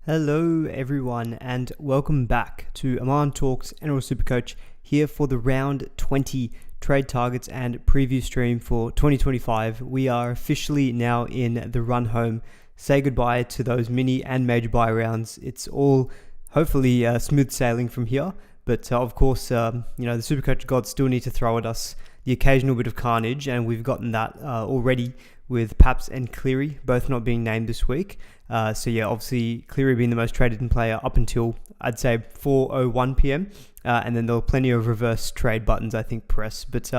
Hello everyone and welcome back to Aman Talks NRL SuperCoach here for the round 20 trade targets and preview stream for 2025. We are officially now in the run home. Say goodbye to those mini and major buy rounds. It's all hopefully smooth sailing from here, but of course, the SuperCoach gods still need to throw at us the occasional bit of carnage, and we've gotten that already with Paps and Cleary both not being named this week. Obviously Cleary being the most traded in player up until I'd say 4:01 p.m. And then there were plenty of reverse trade buttons I think press. But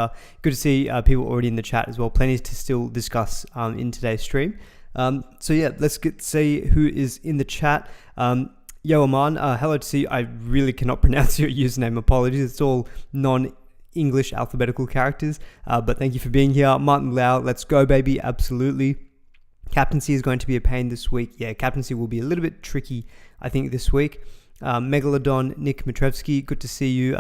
good to see people already in the chat as well. Plenty to still discuss in today's stream. Let's see who is in the chat. Yo Aman, hello to see you. I really cannot pronounce your username. Apologies. It's all non-English alphabetical characters. But thank you for being here. Martin Lau, let's go baby. Absolutely. Captaincy is going to be a pain this week. Yeah, captaincy will be a little bit tricky, I think, this week. Megalodon, Nick Matrevsky, good to see you.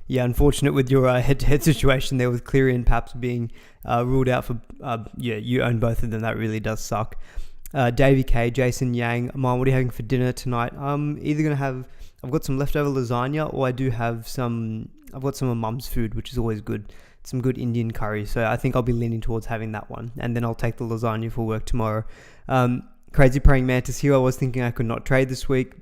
Unfortunate with your head-to-head situation there with Cleary and Paps being ruled out for, you own both of them. That really does suck. Davey K, Jason Yang, Mom, what are you having for dinner tonight? Either going to have, I've got some leftover lasagna, or I do have I've got some of Mum's food, which is always good. Some good Indian curry, so I think I'll be leaning towards having that one, and then I'll take the lasagna for work tomorrow. Crazy Praying Mantis here, I was thinking I could not trade this week.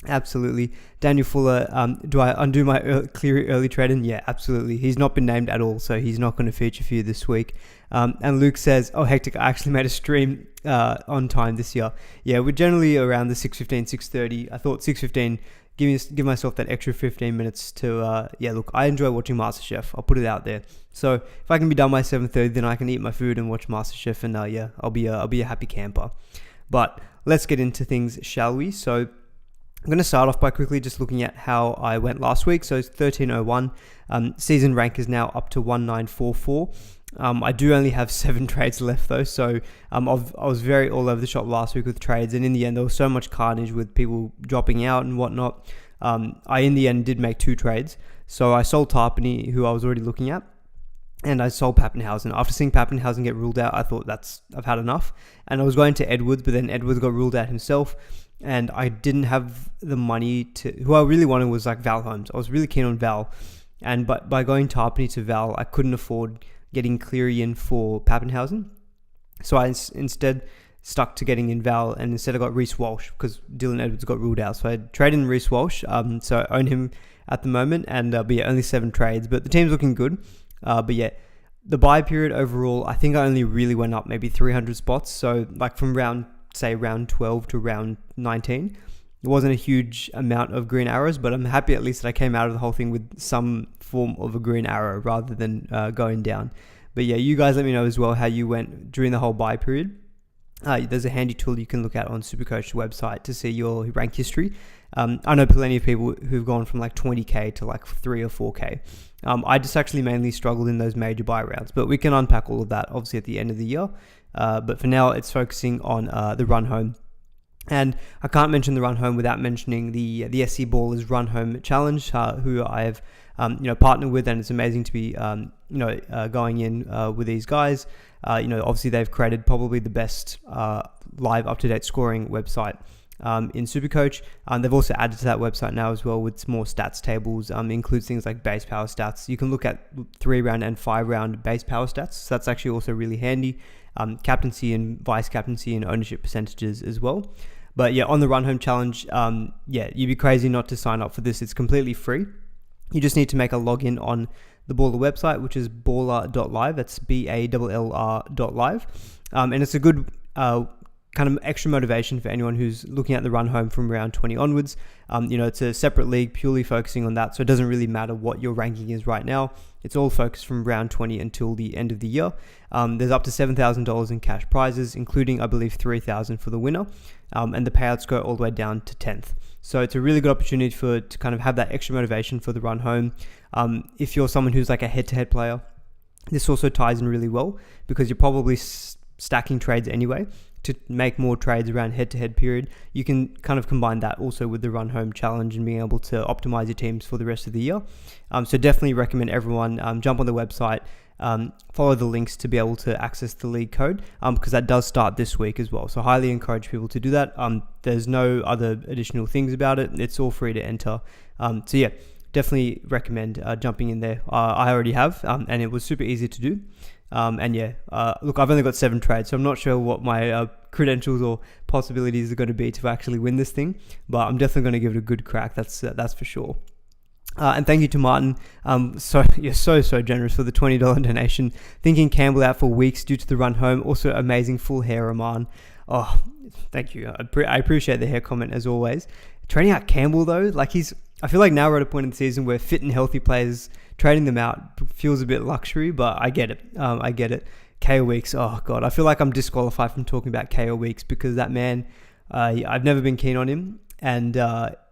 Absolutely. Daniel Fuller, do I undo my Cleary early trading? Yeah, absolutely. He's not been named at all, so he's not going to feature for you this week. And Luke says, oh hectic, I actually made a stream on time this year. Yeah, we're generally around the 6:15, 6:30. I thought 6:15, give myself that extra 15 minutes to, I enjoy watching MasterChef. I'll put it out there. So if I can be done by 7:30, then I can eat my food and watch MasterChef, and I'll be a happy camper. But let's get into things, shall we? So I'm going to start off by quickly just looking at how I went last week. So it's 1301. Season rank is now up to 1944. I do only have 7 trades left though, so I was very all over the shop last week with trades, and in the end there was so much carnage with people dropping out and whatnot. I in the end did make 2 trades. So I sold Tarpany, who I was already looking at, and I sold Pappenhausen. After seeing Pappenhausen get ruled out, I thought I've had enough, and I was going to Edwards, but then Edwards got ruled out himself, and I didn't have the money to. Who I really wanted was like Val Holmes. I was really keen on Val, and by going Tarpany to Val, I couldn't afford getting Cleary in for Pappenhausen. So I instead stuck to getting in Val, and instead I got Reece Walsh because Dylan Edwards got ruled out. So I traded in Reece Walsh, so I own him at the moment, and only 7 trades, but the team's looking good. The buy period overall, I think I only really went up maybe 300 spots. So like from round 12 to round 19, it wasn't a huge amount of green arrows, but I'm happy at least that I came out of the whole thing with some form of a green arrow rather than going down. But yeah, you guys let me know as well how you went during the whole buy period. There's a handy tool you can look at on SuperCoach's website to see your rank history. I know plenty of people who've gone from like 20k to like 3 or 4k. I just actually mainly struggled in those major buy rounds, but we can unpack all of that obviously at the end of the year. But for now, it's focusing on the run home. And I can't mention the run home without mentioning the SC Ballrs Run Home Challenge, who I have partnered with, and it's amazing to be going in with these guys. Obviously they've created probably the best live up-to-date scoring website in SuperCoach. They've also added to that website now as well with more stats tables. Includes things like base power stats. You can look at 3-round and 5-round base power stats. So that's actually also really handy. Captaincy and vice captaincy and ownership percentages as well. But yeah, on the Run Home Challenge, you'd be crazy not to sign up for this. It's completely free. You just need to make a login on the Baller website, which is baller.live. That's BALLR.live. And it's a good kind of extra motivation for anyone who's looking at the run home from round 20 onwards. It's a separate league purely focusing on that, so it doesn't really matter what your ranking is right now. It's all focused from round 20 until the end of the year. There's up to $7,000 in cash prizes, including, I believe, $3,000 for the winner, and the payouts go all the way down to 10th. So it's a really good opportunity to kind of have that extra motivation for the run home. If you're someone who's like a head-to-head player, this also ties in really well because you're probably stacking trades anyway. To make more trades around head-to-head period, you can kind of combine that also with the Run Home Challenge and being able to optimize your teams for the rest of the year. So definitely recommend everyone jump on the website, follow the links to be able to access the league code, because that does start this week as well. So highly encourage people to do that. There's no other additional things about it. It's all free to enter. So yeah, definitely recommend jumping in there. I already have, and it was super easy to do. Look, I've only got 7 trades, so I'm not sure what my credentials or possibilities are going to be to actually win this thing, but I'm definitely going to give it a good crack. That's for sure. And thank you to Martin. So you're so generous for the $20 donation. Thinking Campbell out for weeks due to the run home. Also amazing full hair, Aman. Oh, thank you. I appreciate the hair comment as always. Trading out Campbell though, I feel like now we're at a point in the season where fit and healthy players, trading them out feels a bit luxury, but I get it. KO Weeks, oh God, I feel like I'm disqualified from talking about KO Weeks because that man, I've never been keen on him. And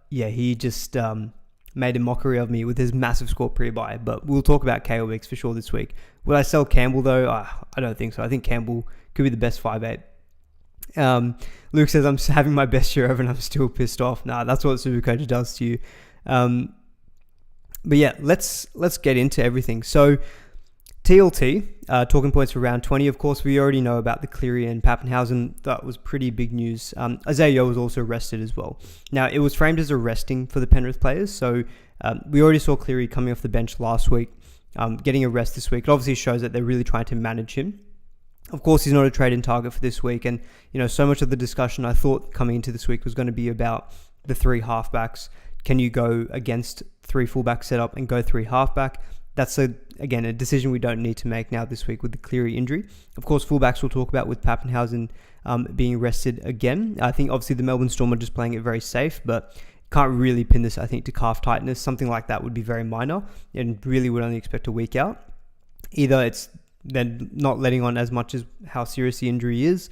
he just made a mockery of me with his massive score pre-buy. But we'll talk about KO Weeks for sure this week. Will I sell Campbell though? I don't think so. I think Campbell could be the best 5'8". Luke says, I'm having my best year ever and I'm still pissed off. Nah, that's what SuperCoach does to you. But yeah, let's get into everything. So TLT, talking points for round 20. Of course, we already know about the Cleary and Pappenhausen. That was pretty big news. Isaiah Yeo was also arrested as well. Now, it was framed as arresting for the Penrith players. So we already saw Cleary coming off the bench last week, getting a rest this week. It obviously shows that they're really trying to manage him. Of course, he's not a trade-in target for this week. And, so much of the discussion I thought coming into this week was going to be about the 3 halfbacks. Can you go against 3 fullback setup and go 3 halfback? That's, a decision we don't need to make now this week with the Cleary injury. Of course, fullbacks we'll talk about with Pappenhausen being arrested again. I think obviously the Melbourne Storm are just playing it very safe, but can't really pin this, I think, to calf tightness. Something like that would be very minor and really would only expect a week out. Either it's then not letting on as much as how serious the injury is,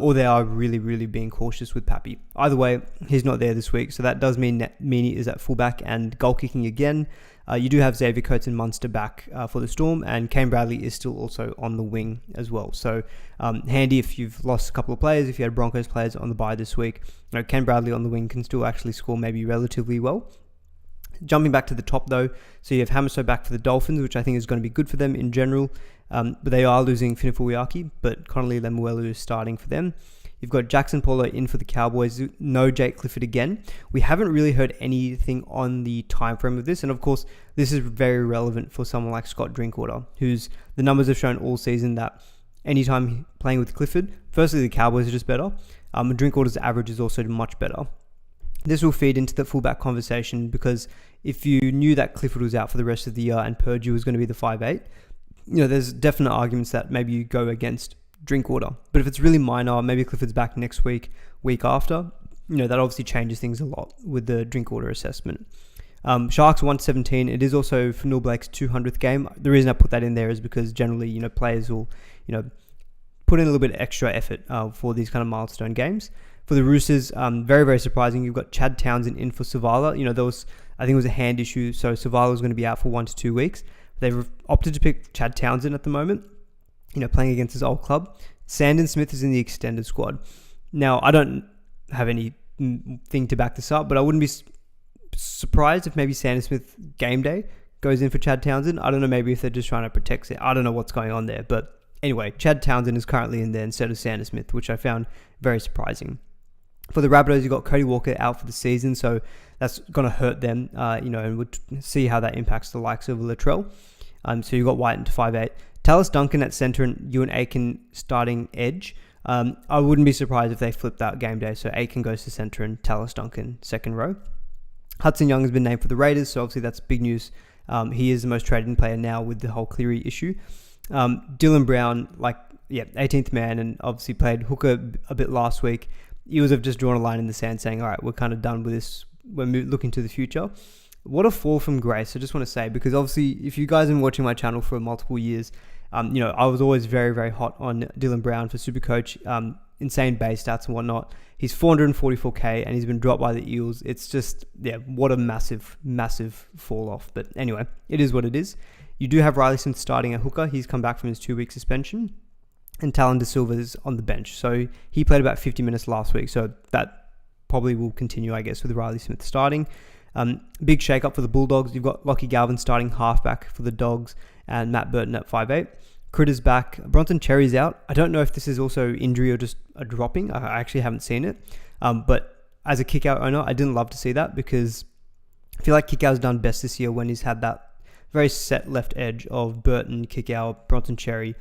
or they are really being cautious with Pappy. Either way, he's not there this week, so that does mean that Meaney is at fullback and goal kicking again. You do have Xavier Coates and Munster back for the Storm, and Kane Bradley is still also on the wing as well. So handy if you've lost a couple of players, if you had Broncos players on the bye this week. Kane Bradley on the wing can still actually score maybe relatively well. Jumping back to the top though, so you have Hamiso back for the Dolphins, which I think is going to be good for them in general. But they are losing Finifuiaki, but Connolly Lemuelu is starting for them. You've got Jackson Paulo in for the Cowboys. No Jake Clifford again. We haven't really heard anything on the time frame of this. And of course, this is very relevant for someone like Scott Drinkwater, who's the numbers have shown all season that anytime playing with Clifford, firstly, the Cowboys are just better. Drinkwater's average is also much better. This will feed into the fullback conversation because if you knew that Clifford was out for the rest of the year and Purdue was going to be the 5'8", there's definite arguments that maybe you go against Drinkwater. But if it's really minor, maybe Clifford's back next week after, that obviously changes things a lot with the Drinkwater assessment. Sharks 117. It is also Fanul Blake's 200th game. The reason I put that in there is because generally, players will, put in a little bit of extra effort for these kind of milestone games. For the Roosters, very surprising. You've got Chad Townsend in for Savala. There was, I think it was a hand issue, so Savala was going to be out for 1 to 2 weeks. They've opted to pick Chad Townsend at the moment, playing against his old club. Sandon Smith is in the extended squad. Now, I don't have anything to back this up, but I wouldn't be surprised if maybe Sandon Smith game day goes in for Chad Townsend. I don't know, maybe if they're just trying to protect it. I don't know what's going on there. But anyway, Chad Townsend is currently in there instead of Sandon Smith, which I found very surprising. For the Rabbitohs, you've got Cody Walker out for the season, so that's going to hurt them, and we'll see how that impacts the likes of Latrell. So you've got White into 5'8". Tallis Duncan at centre and Ewan Aiken starting edge. I wouldn't be surprised if they flip that game day, so Aiken goes to centre and Tallis Duncan second row. Hudson Young has been named for the Raiders, so obviously that's big news. He is the most traded-in player now with the whole Cleary issue. Dylan Brown, 18th man, and obviously played hooker a bit last week. Eels have just drawn a line in the sand saying, all right, we're kind of done with this. We're looking to the future. What a fall from grace, I just want to say, because obviously if you guys have been watching my channel for multiple years, I was always very hot on Dylan Brown for SuperCoach, insane base stats and whatnot. He's 444k and he's been dropped by the Eels. It's just, what a massive fall off. But anyway, it is what it is. You do have Riley Smith starting at hooker. He's come back from his 2-week suspension. And Talon De Silva is on the bench. So he played about 50 minutes last week. So that probably will continue, I guess, with Riley Smith starting. Big shake-up for the Bulldogs. You've got Lockie Galvin starting halfback for the Dogs and Matt Burton at 5'8". Critter's back. Bronson Cherry's out. I don't know if this is also injury or just a dropping. I actually haven't seen it. But as a kick-out owner, I didn't love to see that because I feel like kick-out's done best this year when he's had that very set left edge of Burton, kick-out, Bronson Cherry,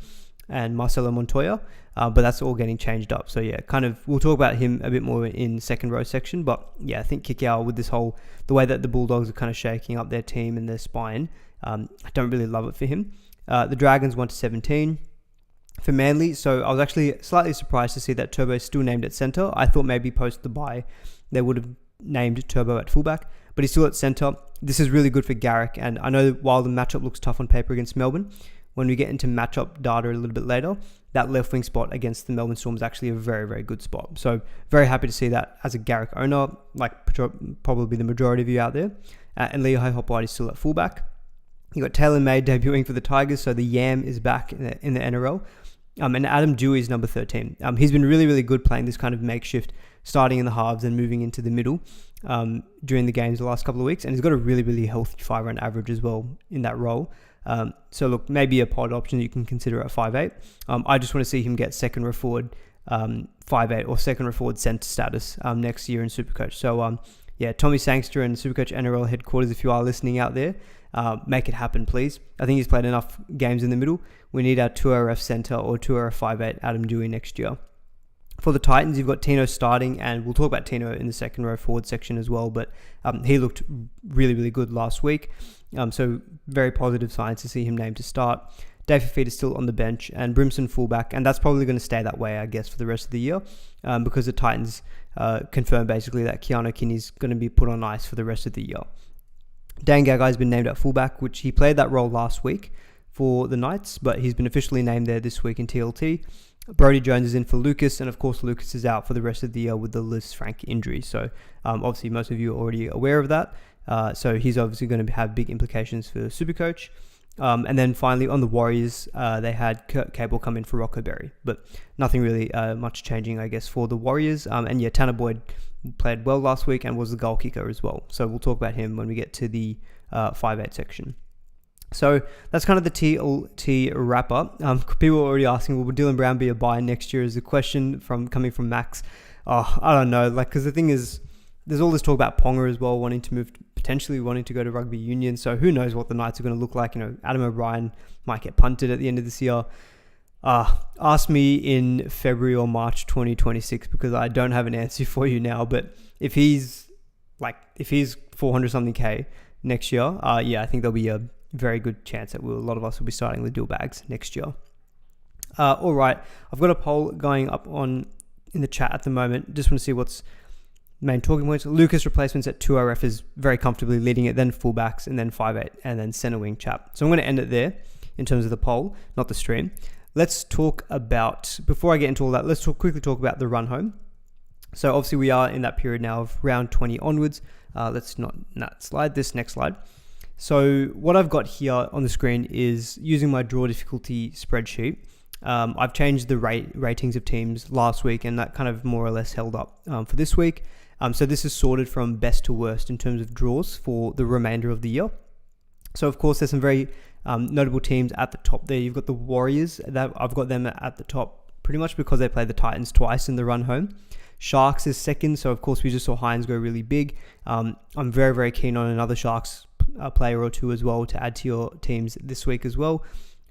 and Marcelo Montoya. But that's all getting changed up. So yeah, we'll talk about him a bit more in second row section. But yeah, I think kick-out with the way that the Bulldogs are kind of shaking up their team and their spine, I don't really love it for him. The Dragons 1-17 for Manly. So I was actually slightly surprised to see that Turbo is still named at centre. I thought maybe post the bye they would have named Turbo at fullback, but he's still at centre. This is really good for Garrick, and I know while the matchup looks tough on paper against Melbourne, when we get into matchup data a little bit later, that left wing spot against the Melbourne Storm is actually a very, very good spot. So very happy to see that as a Garrick owner, like probably the majority of you out there. And Lehigh Hopewhite is still at fullback. You got Taylor May debuting for the Tigers, so the Yam is back in the NRL. And Adam Dewey is number 13. He's been really, really good playing this kind of makeshift, starting in the halves and moving into the middle during the games the last couple of weeks. And he's got a really, really healthy 5-run average as well in that role. So look, maybe a pod option you can consider at 5'8". I just want to see him get second row forward 5'8" or second row forward centre status next year in Supercoach. So yeah, Tommy Sangster and Supercoach NRL headquarters, if you are listening out there, make it happen, please. I think he's played enough games in the middle. We need our 2RF centre or 2RF 5'8" Adam Dewey next year. For the Titans, you've got Tino starting, and we'll talk about Tino in the second row forward section as well, but he looked really, really good last week. So very positive signs to see him named to start. Dave Fafita is still on the bench, and Brimson fullback, and that's probably going to stay that way, I guess, for the rest of the year, because the Titans confirmed basically that Keanu Kinney's going to be put on ice for the rest of the year. Dan Gagai has been named at fullback, which he played that role last week for the Knights, but he's been officially named there this week in TLT. Brodie Jones is in for Lucas, and of course Lucas is out for the rest of the year with the Liz Frank injury. So obviously most of you are already aware of that. So he's obviously going to have big implications for Supercoach. And then finally on the Warriors, they had Kurt Cable come in for Rocco Berry, but nothing really much changing, I guess, for the Warriors. And yeah, Tanner Boyd played well last week and was the goal kicker as well. So we'll talk about him when we get to the 5'8 section. So that's kind of the TLT wrap up. People are already asking, will Dylan Brown be a buy next year? Is a question coming from Max. I don't know, because the thing is, there's all this talk about Ponga as well, potentially wanting to go to rugby union. So who knows what the Knights are going to look like? Adam O'Brien might get punted at the end of this year. Ask me in February or March 2026 because I don't have an answer for you now. But if he's 400 something K next year, I think there'll be a very good chance that a lot of us will be starting with dual bags next year. All right, I've got a poll going up in the chat at the moment. Just want to see what's main talking points. Lucas replacements at 2RF is very comfortably leading it, then fullbacks, and then 5'8", and then centre wing chap. So I'm going to end it there in terms of the poll, not the stream. Let's talk about, before I get into all that, let's quickly talk about the run home. So obviously we are in that period now of round 20 onwards. Let's not slide this next slide. So what I've got here on the screen is using my draw difficulty spreadsheet. I've changed the ratings of teams last week, and that kind of more or less held up for this week. So this is sorted from best to worst in terms of draws for the remainder of the year. So of course there's some very notable teams at the top there. You've got the Warriors. I've got them at the top pretty much because they played the Titans twice in the run home. Sharks is second, so of course we just saw Hines go really big. I'm very, very keen on another Sharks player or two as well to add to your teams this week as well.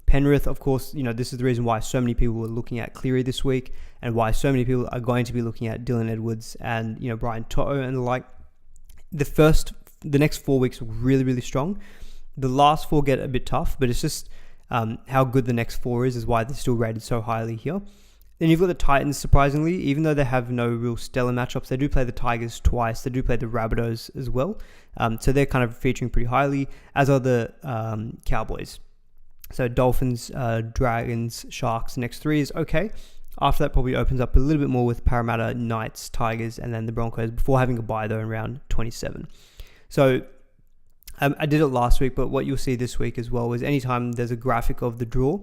Penrith, of course, this is the reason why so many people were looking at Cleary this week and why so many people are going to be looking at Dylan Edwards and, Brian To'o and the like. The next 4 weeks are really, really strong. The last 4 get a bit tough, but it's just how good the next 4 is why they're still rated so highly here. Then you've got the Titans, surprisingly, even though they have no real stellar matchups, they do play the Tigers twice. They do play the Rabbitohs as well. So they're kind of featuring pretty highly, as are the Cowboys. So Dolphins, Dragons, Sharks, next 3 is okay. After that probably opens up a little bit more with Parramatta, Knights, Tigers, and then the Broncos before having a bye though in round 27. So I did it last week, but what you'll see this week as well is anytime there's a graphic of the draw,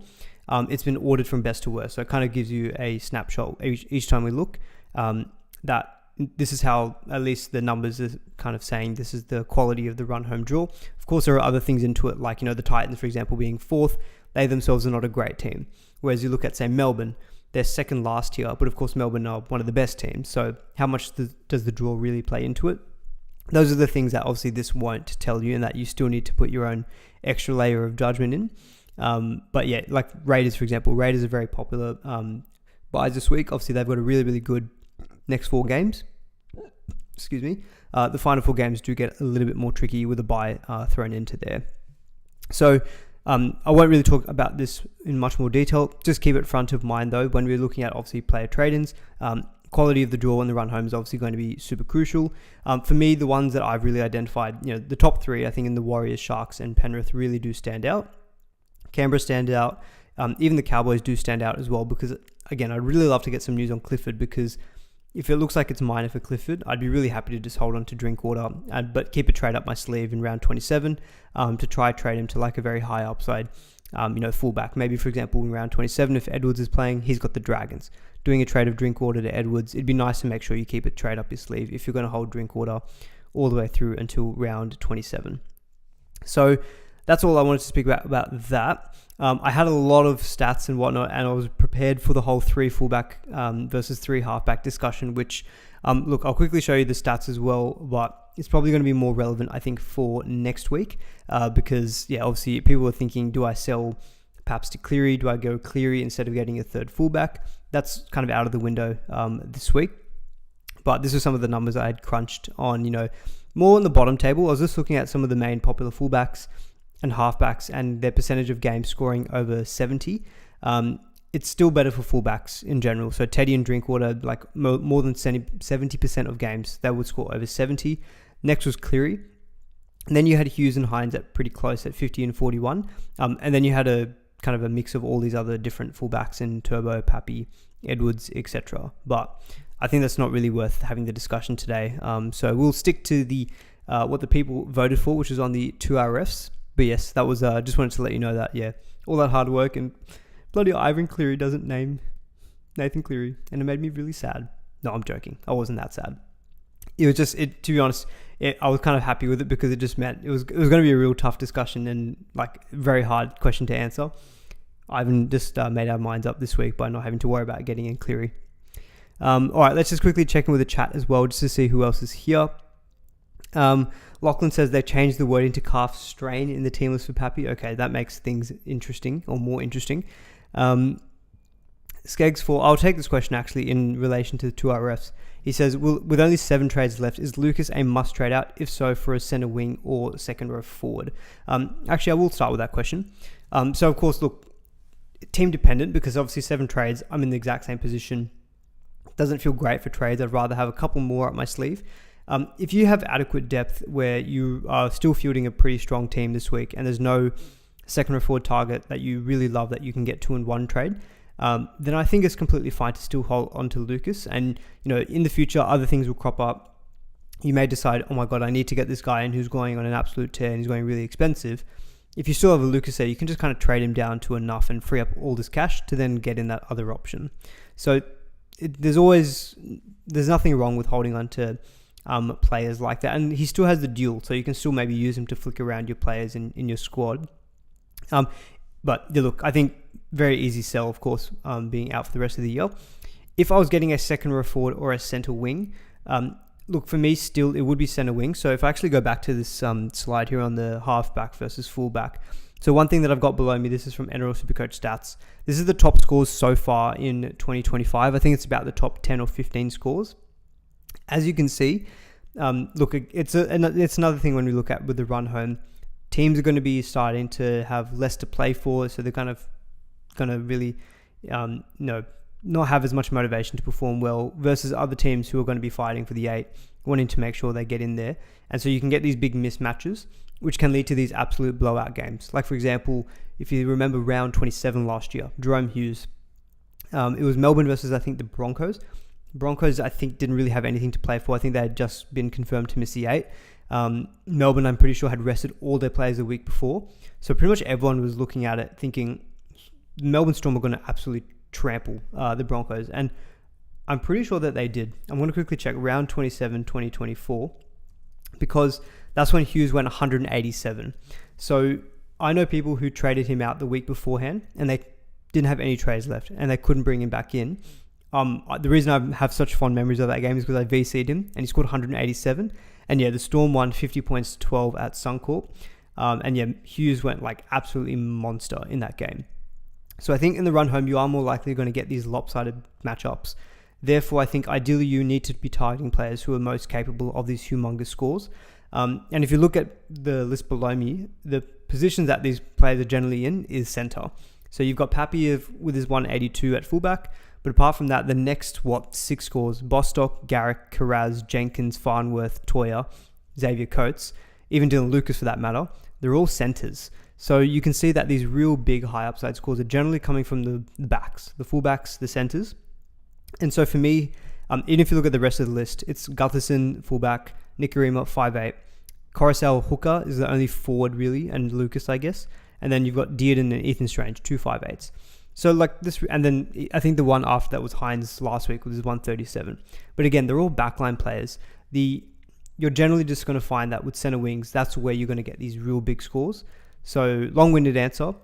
it's been ordered from best to worst. So it kind of gives you a snapshot each time we look that this is how at least the numbers are kind of saying this is the quality of the run home draw. Of course, there are other things into it, like, the Titans, for example, being fourth. They themselves are not a great team. Whereas you look at, say, Melbourne, they're second last year, but of course Melbourne are one of the best teams. So how much does the draw really play into it? Those are the things that obviously this won't tell you, and that you still need to put your own extra layer of judgment in. But yeah, like Raiders, for example. Raiders are very popular buys this week. Obviously, they've got a really, really good next 4 games. Excuse me. The final 4 games do get a little bit more tricky with a bye thrown into there. So I won't really talk about this in much more detail. Just keep it front of mind, though, when we're looking at obviously player trade-ins. Quality of the draw and the run home is obviously going to be super crucial. For me, the ones that I've really identified, the top 3, I think in the Warriors, Sharks, and Penrith really do stand out. Canberra stand out. Even the Cowboys do stand out as well, because, again, I'd really love to get some news on Clifford, because if it looks like it's minor for Clifford, I'd be really happy to just hold on to Drinkwater, but keep a trade up my sleeve in round 27 to try trade him to like a very high upside, fullback. Maybe, for example, in round 27, if Edwards is playing, he's got the Dragons. Doing a trade of Drinkwater to Edwards, it'd be nice to make sure you keep a trade up your sleeve if you're going to hold Drinkwater all the way through until round 27. So that's all I wanted to speak about that. I had a lot of stats and whatnot, and I was prepared for the whole 3 fullback versus 3 halfback discussion, which, look, I'll quickly show you the stats as well, but it's probably going to be more relevant, I think, for next week, because, yeah, obviously people are thinking, do I sell perhaps to Cleary? Do I go Cleary instead of getting a 3rd fullback? That's kind of out of the window this week. But this is some of the numbers I had crunched on, more on the bottom table. I was just looking at some of the main popular fullbacks and halfbacks and their percentage of games scoring over 70. It's still better for fullbacks in general. So Teddy and Drinkwater, like more than 70% of games, they would score over 70. Next was Cleary. And then you had Hughes and Hines at pretty close at 50 and 41. And then you had a kind of a mix of all these other different fullbacks in Turbo, Pappy, Edwards, etc. But I think that's not really worth having the discussion today. So we'll stick to the what the people voted for, which is on the 2 RFs. But yes, that was just wanted to let you know that, yeah, all that hard work, and bloody Ivan Cleary doesn't name Nathan Cleary, and it made me really sad. No, I'm joking. I wasn't that sad. It was just, to be honest, I was kind of happy with it, because it just meant it was going to be a real tough discussion and like very hard question to answer. Ivan just made our minds up this week by not having to worry about getting in Cleary. All right, let's just quickly check in with the chat as well, just to see who else is here. Lachlan says they changed the wording to calf strain in the team list for Pappy. Okay, that makes things interesting, or more interesting. Skeggs 4, I'll take this question actually in relation to the 2 RFs. He says, with only 7 trades left, is Lucas a must trade out? If so, for a centre wing or second row forward? Actually, I will start with that question. So of course, look, team dependent, because obviously 7 trades, I'm in the exact same position. Doesn't feel great for trades. I'd rather have a couple more up my sleeve. If you have adequate depth where you are still fielding a pretty strong team this week, and there's no second or forward target that you really love that you can get 2 in 1 trade, then I think it's completely fine to still hold on to Lucas. And, in the future, other things will crop up. You may decide, oh my God, I need to get this guy in who's going on an absolute tear and he's going really expensive. If you still have a Lucas there, you can just kind of trade him down to enough and free up all this cash to then get in that other option. So there's nothing wrong with holding on to players like that, and he still has the dual, so you can still maybe use him to flick around your players in your squad. But yeah, look, I think very easy sell, of course, being out for the rest of the year. If I was getting a second row forward or a centre wing, look, for me still it would be centre wing. So if I actually go back to this slide here on the halfback versus fullback, so one thing that I've got below me, this is from NRL SuperCoach Stats. This is the top scores so far in 2025. I think it's about the top 10 or 15 scores. As you can see, look, it's another thing when we look at with the run home. Teams are going to be starting to have less to play for, so they're kind of going to really, not have as much motivation to perform well, versus other teams who are going to be fighting for the 8, wanting to make sure they get in there. And so you can get these big mismatches, which can lead to these absolute blowout games. Like, for example, if you remember round 27 last year, Jerome Hughes, it was Melbourne versus, I think, the Broncos. Broncos, I think, didn't really have anything to play for. I think they had just been confirmed to miss the 8. Melbourne, I'm pretty sure, had rested all their players the week before. So pretty much everyone was looking at it thinking Melbourne Storm are going to absolutely trample the Broncos. And I'm pretty sure that they did. I'm going to quickly check round 27, 2024, because that's when Hughes went 187. So I know people who traded him out the week beforehand and they didn't have any trades left and they couldn't bring him back in. The reason I have such fond memories of that game is because I VC'd him and he scored 187. And yeah, the Storm won 50 points to 12 at Suncorp. And yeah, Hughes went like absolutely monster in that game. So I think in the run home, you are more likely going to get these lopsided matchups. Therefore, I think ideally you need to be targeting players who are most capable of these humongous scores. And if you look at the list below me, the positions that these players are generally in is centre. So you've got Pappy with his 182 at fullback. But apart from that, the next, 6 scores, Bostock, Garrick, Carraz, Jenkins, Farnworth, Toya, Xavier Coates, even Dylan Lucas for that matter, they're all centres. So you can see that these real big high upside scores are generally coming from the backs, the fullbacks, the centres. And so for me, even if you look at the rest of the list, it's Gutherson, fullback, Nikorima, 5'8", Coruscant, hooker is the only forward really, and Lucas, I guess. And then you've got Dearden and Ethan Strange, 2 5'8s. So like this, and then I think the one after that was Hines last week with his 137. But again, they're all backline players. You're generally just going to find that with center wings, that's where you're going to get these real big scores. So long-winded answer.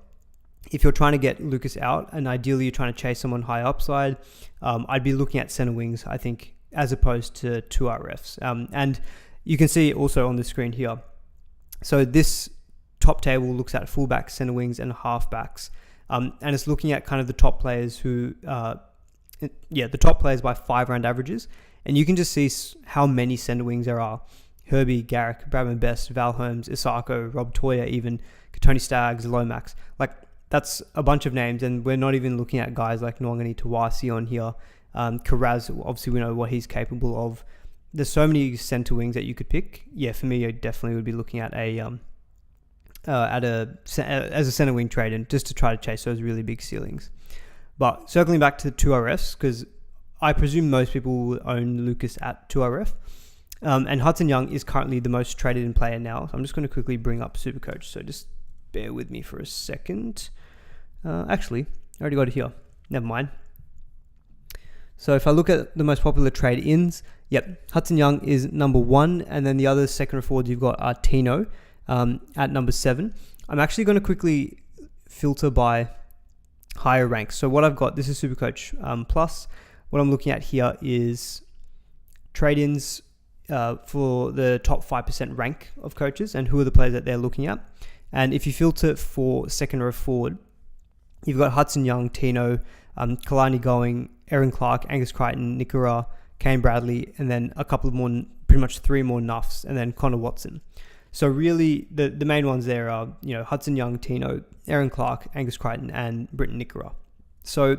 If you're trying to get Lucas out and ideally you're trying to chase someone high upside, I'd be looking at center wings, I think, as opposed to 2 RFs. And you can see also on the screen here. So this top table looks at fullbacks, center wings, and halfbacks. And it's looking at kind of the top players the top players by 5-round averages. And you can just see how many center wings there are. Herbie, Garrick, Bradman Best, Val Holmes, Isako, Rob Toya, even Tony Staggs, Lomax. Like, that's a bunch of names, and we're not even looking at guys like Nwangani Tawasi on here. Carraz, obviously we know what he's capable of. There's so many center wings that you could pick. Yeah, for me, I definitely would be looking at as a center wing trade and just to try to chase those really big ceilings. But circling back to 2RFs, because I presume most people will own Lucas at 2RF. And Hudson Young is currently the most traded in player now. So I'm just going to quickly bring up SuperCoach. So just bear with me for a second. Actually, I already got it here. Never mind. So if I look at the most popular trade-ins, Hudson Young is number 1. And then the other second forwards you've got Tino at number 7. I'm actually going to quickly filter by higher ranks. So what I've got, this is SuperCoach Plus. What I'm looking at here is trade-ins for the top 5% rank of coaches and who are the players that they're looking at. And if you filter for second row forward, you've got Hudson Young, Tino, Kalani Going, Aaron Clark, Angus Crichton, Nikora, Kane Bradley, and then a couple of more, pretty much 3 more nuffs, and then Connor Watson. So really, the main ones there are, Hudson Young, Tino, Aaron Clark, Angus Crichton, and Britton Nikora. So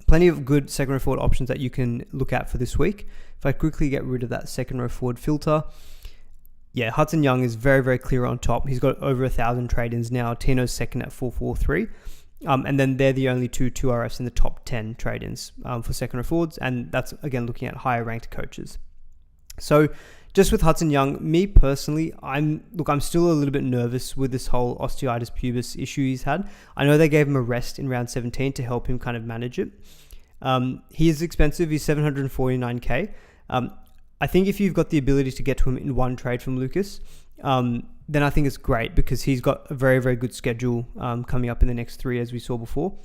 plenty of good second row forward options that you can look at for this week. If I quickly get rid of that second row forward filter, Hudson Young is very, very clear on top. He's got over 1,000 trade-ins now. Tino's second at 443. And then they're the only 2 RFs in the top 10 trade-ins for second row forwards. And that's, again, looking at higher ranked coaches. So just with Hudson Young, me personally, I'm still a little bit nervous with this whole osteitis pubis issue he's had. I know they gave him a rest in round 17 to help him kind of manage it. He is expensive. He's $749K. I think if you've got the ability to get to him in one trade from Lucas, then I think it's great because he's got a very, very good schedule coming up in the next 3, as we saw before.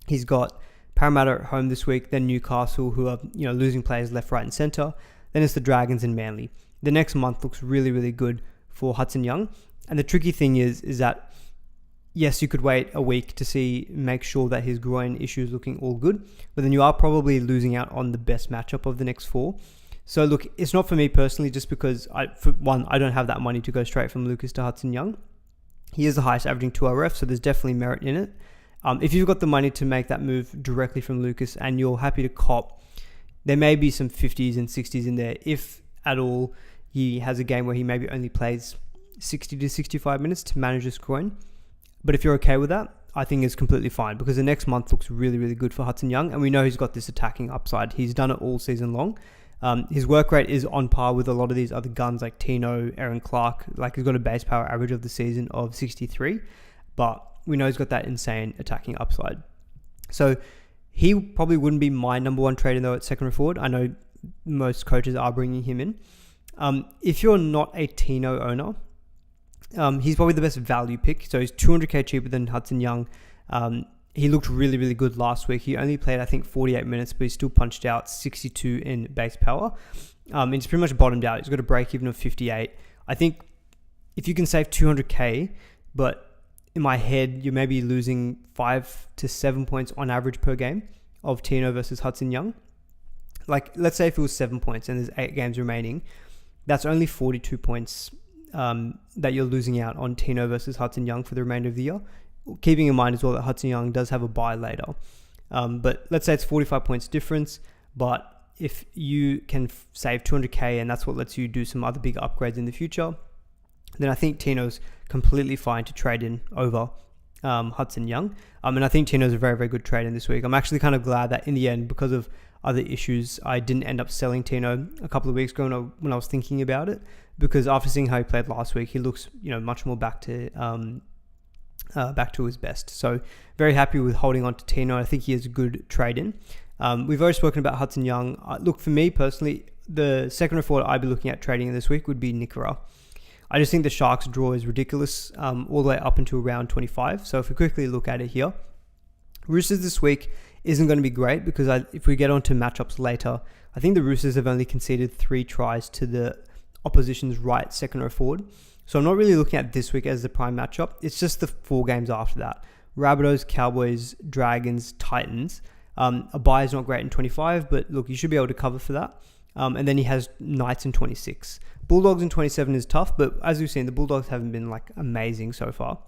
He's got Parramatta at home this week, then Newcastle, who are losing players left, right, and centre. Then it's the Dragons and Manly. The next month looks really, really good for Hudson Young. And the tricky thing is that, yes, you could wait a week to make sure that his groin issue is looking all good, but then you are probably losing out on the best matchup of the next 4. So look, it's not for me personally, just because I don't have that money to go straight from Lucas to Hudson Young. He is the highest averaging 2 RF, so there's definitely merit in it. If you've got the money to make that move directly from Lucas and you're happy to cop, there may be some 50s and 60s in there. If at all, he has a game where he maybe only plays 60 to 65 minutes to manage his groin. But if you're okay with that, I think it's completely fine because the next month looks really, really good for Hudson Young. And we know he's got this attacking upside. He's done it all season long. His work rate is on par with a lot of these other guns like Tino, Aaron Clark. Like, he's got a base power average of the season of 63. But we know he's got that insane attacking upside. So He probably wouldn't be my number one trader though at second row forward. I know most coaches are bringing him in. If you're not a Tino owner, he's probably the best value pick. So he's 200k cheaper than Hudson Young. He looked really, really good last week. He only played, I think, 48 minutes, but he still punched out 62 in base power. And he's pretty much bottomed out. He's got a break even of 58. I think if you can save 200k, but in my head, you're maybe losing 5 to 7 points on average per game of Tino versus Hudson Young. Like, let's say if it was 7 points and there's 8 games remaining, that's only 42 points that you're losing out on Tino versus Hudson Young for the remainder of the year. Keeping in mind as well that Hudson Young does have a bye later. But let's say it's 45 points difference, but if you can save 200k and that's what lets you do some other big upgrades in the future, then I think Tino's completely fine to trade in over Hudson Young. And I think Tino's a very, very good trade in this week. I'm actually kind of glad that in the end, because of other issues, I didn't end up selling Tino a couple of weeks ago when I was thinking about it, because after seeing how he played last week, he looks, much more back to his best. So very happy with holding on to Tino. I think he is a good trade in. We've already spoken about Hudson Young. Look, for me personally, the second row forward I'd be looking at trading this week would be Nikora. I just think the Sharks draw is ridiculous all the way up until round 25. So if we quickly look at it here, Roosters this week isn't going to be great because if we get onto matchups later, I think the Roosters have only conceded 3 tries to the opposition's right second row forward. So I'm not really looking at this week as the prime matchup. It's just the 4 games after that. Rabbitohs, Cowboys, Dragons, Titans. A bye is not great in 25, but look, you should be able to cover for that. And then he has Knights in 26. Bulldogs in 27 is tough, but as we've seen, the Bulldogs haven't been amazing so far.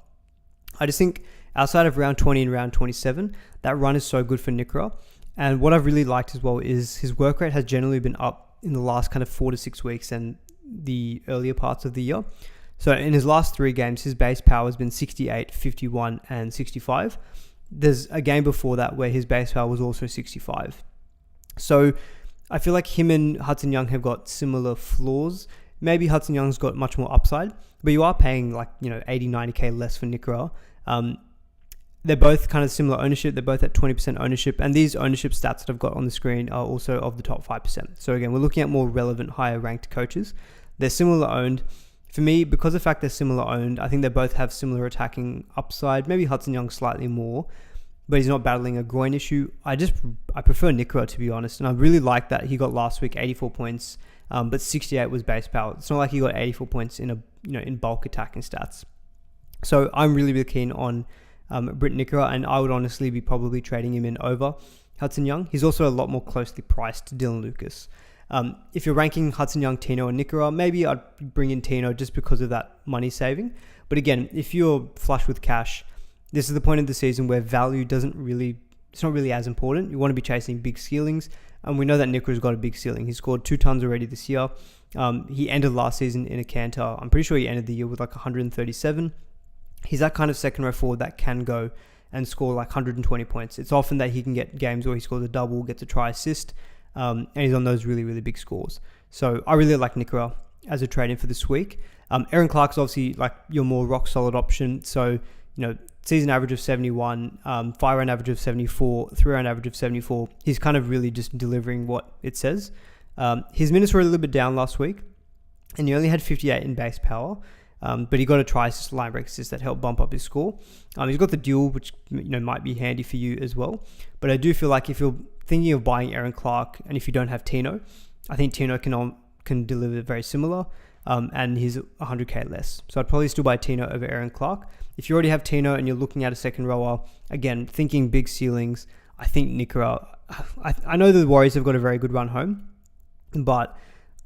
I just think outside of round 20 and round 27, that run is so good for Nikora. And what I've really liked as well is his work rate has generally been up in the last kind of 4 to 6 weeks and the earlier parts of the year. So in his last 3 games, his base power has been 68, 51, and 65. There's a game before that where his base power was also 65. So I feel like him and Hudson Young have got similar flaws. Maybe Hudson Young's got much more upside, but you are paying 80, 90k less for Nikora. They're both kind of similar ownership. They're both at 20% ownership. And these ownership stats that I've got on the screen are also of the top 5%. So again, we're looking at more relevant, higher ranked coaches. They're similar owned. For me, because of the fact they're similar owned, I think they both have similar attacking upside. Maybe Hudson Young slightly more, but he's not battling a groin issue. I prefer Nikora, to be honest. And I really like that he got last week 84 points, but 68 was base power. It's not like he got 84 points in bulk attacking stats. So I'm really, really keen on Britt Nikora, and I would honestly be probably trading him in over Hudson Young. He's also a lot more closely priced to Dylan Lucas. If you're ranking Hudson Young, Tino, and Nikora, maybe I'd bring in Tino just because of that money saving. But again, if you're flush with cash, this is the point of the season where value it's not really as important. You want to be chasing big ceilings, and we know that Nikora's got a big ceiling. He scored 2 tons already this year. He ended last season in a canter. I'm pretty sure he ended the year with 137. He's that kind of second row forward that can go and score 120 points. It's often that he can get games where he scores a double, gets a try assist, and he's on those really, really big scores. So I really like Nikora as a trade-in for this week. Aaron Clark's obviously your more rock-solid option. So, season average of 71, 5-round average of 74, 3-round average of 74. He's kind of really just delivering what it says. His minutes were a little bit down last week, and he only had 58 in base power. But he got a try assist, line break assist that helped bump up his score. He's got the duel, which might be handy for you as well. But I do feel like if you're thinking of buying Aaron Clark, and if you don't have Tino, I think Tino can deliver very similar, and he's 100k less. So I'd probably still buy Tino over Aaron Clark. If you already have Tino and you're looking at a second rower, again, thinking big ceilings, I think Nikora. I know the Warriors have got a very good run home, but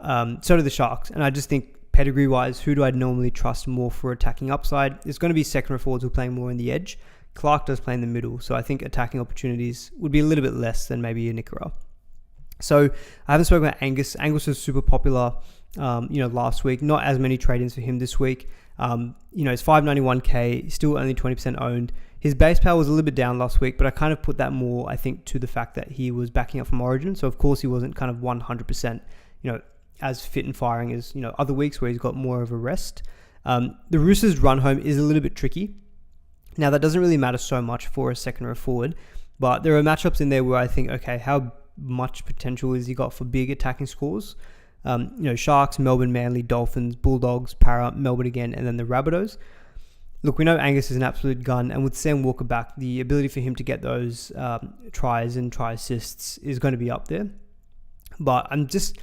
so do the Sharks, and I just think pedigree-wise, who do I normally trust more for attacking upside? It's going to be second row forwards who are playing more in the edge. Clark does play in the middle, so I think attacking opportunities would be a little bit less than maybe a Nikora. So I haven't spoken about Angus. Angus was super popular, last week. Not as many trade-ins for him this week. It's 591k, still only 20% owned. His base power was a little bit down last week, but I kind of put that more, I think, to the fact that he was backing up from Origin. So of course he wasn't kind of 100%, as fit and firing as other weeks where he's got more of a rest. The Roosters run home is a little bit tricky. Now that doesn't really matter so much for a second row forward, But there are matchups in there where I think, okay, how much potential has he got for big attacking scores? Sharks, Melbourne, Manly, Dolphins, Bulldogs, Para, Melbourne again, and then the Rabbitohs. Look, we know Angus is an absolute gun, and with Sam Walker back, the ability for him to get those tries and try assists is going to be up there. But I'm just,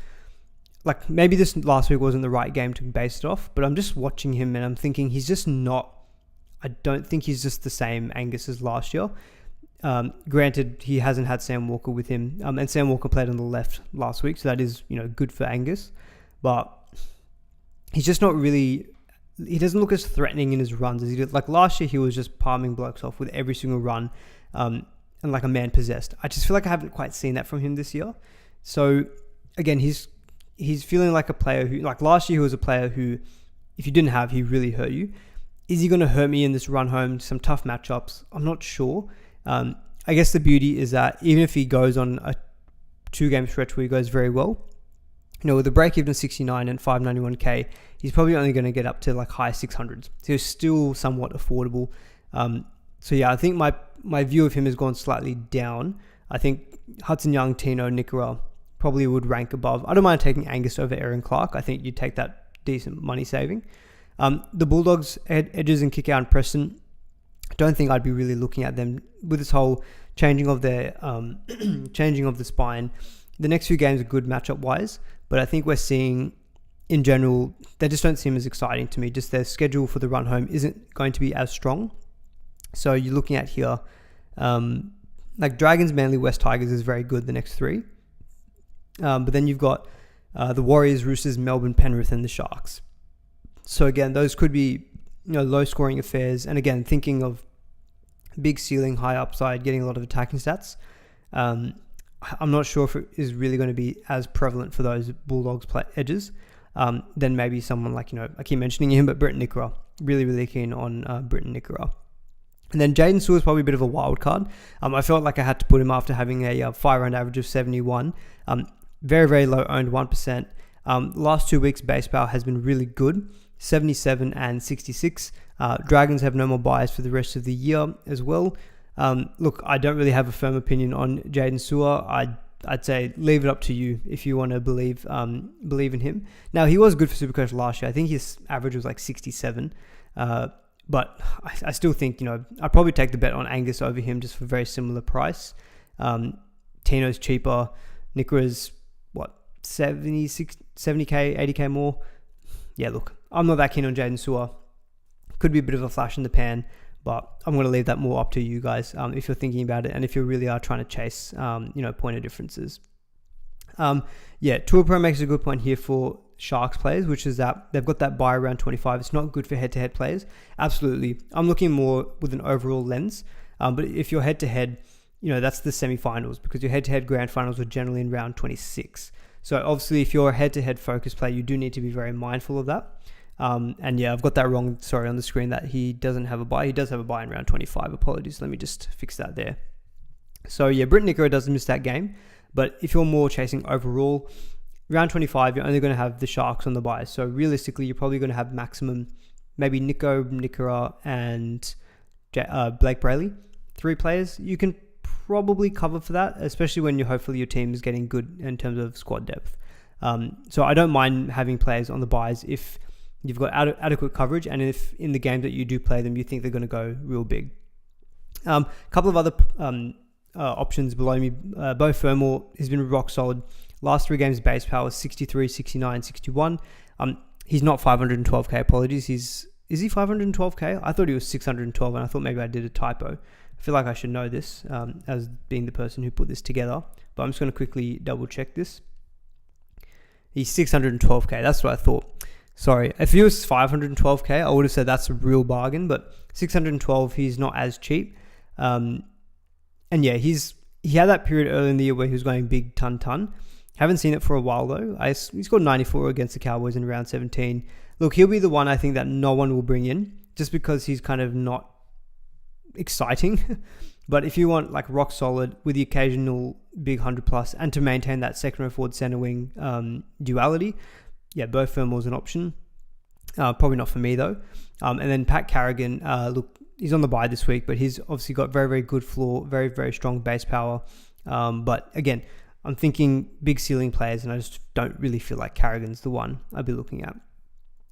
maybe this last week wasn't the right game to base it off, but I'm just watching him and I'm thinking he's just not, I don't think he's just the same Angus as last year. Granted, he hasn't had Sam Walker with him, and Sam Walker played on the left last week, so that is, good for Angus. But he's just not really, he doesn't look as threatening in his runs as he did. Like last year, he was just palming blokes off with every single run, and like a man possessed. I just feel like I haven't quite seen that from him this year. So again, he's feeling like a player who, like last year, he was a player who, if you didn't have, he really hurt you. Is he going to hurt me in this run home? Some tough matchups. I'm not sure. I guess the beauty is that even if he goes on a 2-game stretch where he goes very well, with a break-even 69 and 591k, he's probably only going to get up to like high 600s. So he's still somewhat affordable. So yeah, I think my view of him has gone slightly down. I think Hudson Young, Tino, Nicola probably would rank above. I don't mind taking Angus over Aaron Clark. I think you'd take that decent money saving. The Bulldogs, Edges and Kickout and Preston, I don't think I'd be really looking at them with this whole changing of their changing of the spine. The next few games are good matchup wise, but I think we're seeing in general they just don't seem as exciting to me. Just their schedule for the run home isn't going to be as strong. So you're looking at here, like Dragons, Manly, West Tigers is very good the next 3, but then you've got the Warriors, Roosters, Melbourne, Penrith, and the Sharks. So again, those could be low scoring affairs, and again thinking of big ceiling, high upside, getting a lot of attacking stats. I'm not sure if it is really going to be as prevalent for those Bulldogs edges than maybe someone like, I keep mentioning him, but Britton Nicola. Really keen on Britton Nicola. And then Jaden Sewer is probably a bit of a wild card. I felt like I had to put him after having a 5-round average of 71. Very low owned, 1%. Last 2 weeks base power has been really good, 77 and 66. Dragons have no more buys for the rest of the year as well. Look, I don't really have a firm opinion on Jaden Sewer. I'd say leave it up to you if you want to believe in him. Now, he was good for SuperCoach last year. I think his average was like 67. But I still think, I'd probably take the bet on Angus over him just for a very similar price. Tino's cheaper. Nicola's, 70k, 80k more? Yeah, look, I'm not that keen on Jaden Sewer. Could be a bit of a flash in the pan, but I'm going to leave that more up to you guys if you're thinking about it and if you really are trying to chase, point of differences. Tour Pro makes a good point here for Sharks players, which is that they've got that buy around 25. It's not good for head-to-head players. Absolutely. I'm looking more with an overall lens. But if you're head-to-head, that's the semi-finals, because your head-to-head grand finals are generally in round 26. So obviously, if you're a head-to-head focused player, you do need to be very mindful of that. I've got that wrong, on the screen, that he doesn't have a buy. He does have a buy in round 25. Apologies. Let me just fix that there. So Britton Nicola doesn't miss that game. But if you're more chasing overall, round 25, you're only going to have the Sharks on the buy. So realistically, you're probably going to have maximum, maybe Nicola, and Blake Brayley. 3 players. You can probably cover for that, especially when hopefully your team is getting good in terms of squad depth. So I don't mind having players on the buys if you've got adequate coverage, and if in the game that you do play them, you think they're going to go real big. Couple of other options below me. Bo Fermor has been rock solid. Last 3 games base power 63, 69, 61. He's not 512k. Apologies. Is he 512k? I thought he was 612, and I thought maybe I did a typo. I feel like I should know this as being the person who put this together, but I'm just going to quickly double check this. He's 612k. That's what I thought. Sorry. If he was 512k, I would have said that's a real bargain, but 612, he's not as cheap. He had that period early in the year where he was going big ton. Haven't seen it for a while though. He scored 94 against the Cowboys in round 17. Look, he'll be the one I think that no one will bring in just because he's kind of not exciting. But if you want like rock solid with the occasional big 100 plus and to maintain that second or forward center wing duality, Bo Fermor's an option. Probably not for me though. And then Pat Carrigan, look, he's on the bye this week, but he's obviously got very, very good floor, very, very strong base power. But again, I'm thinking big ceiling players, and I just don't really feel like Carrigan's the one I'd be looking at.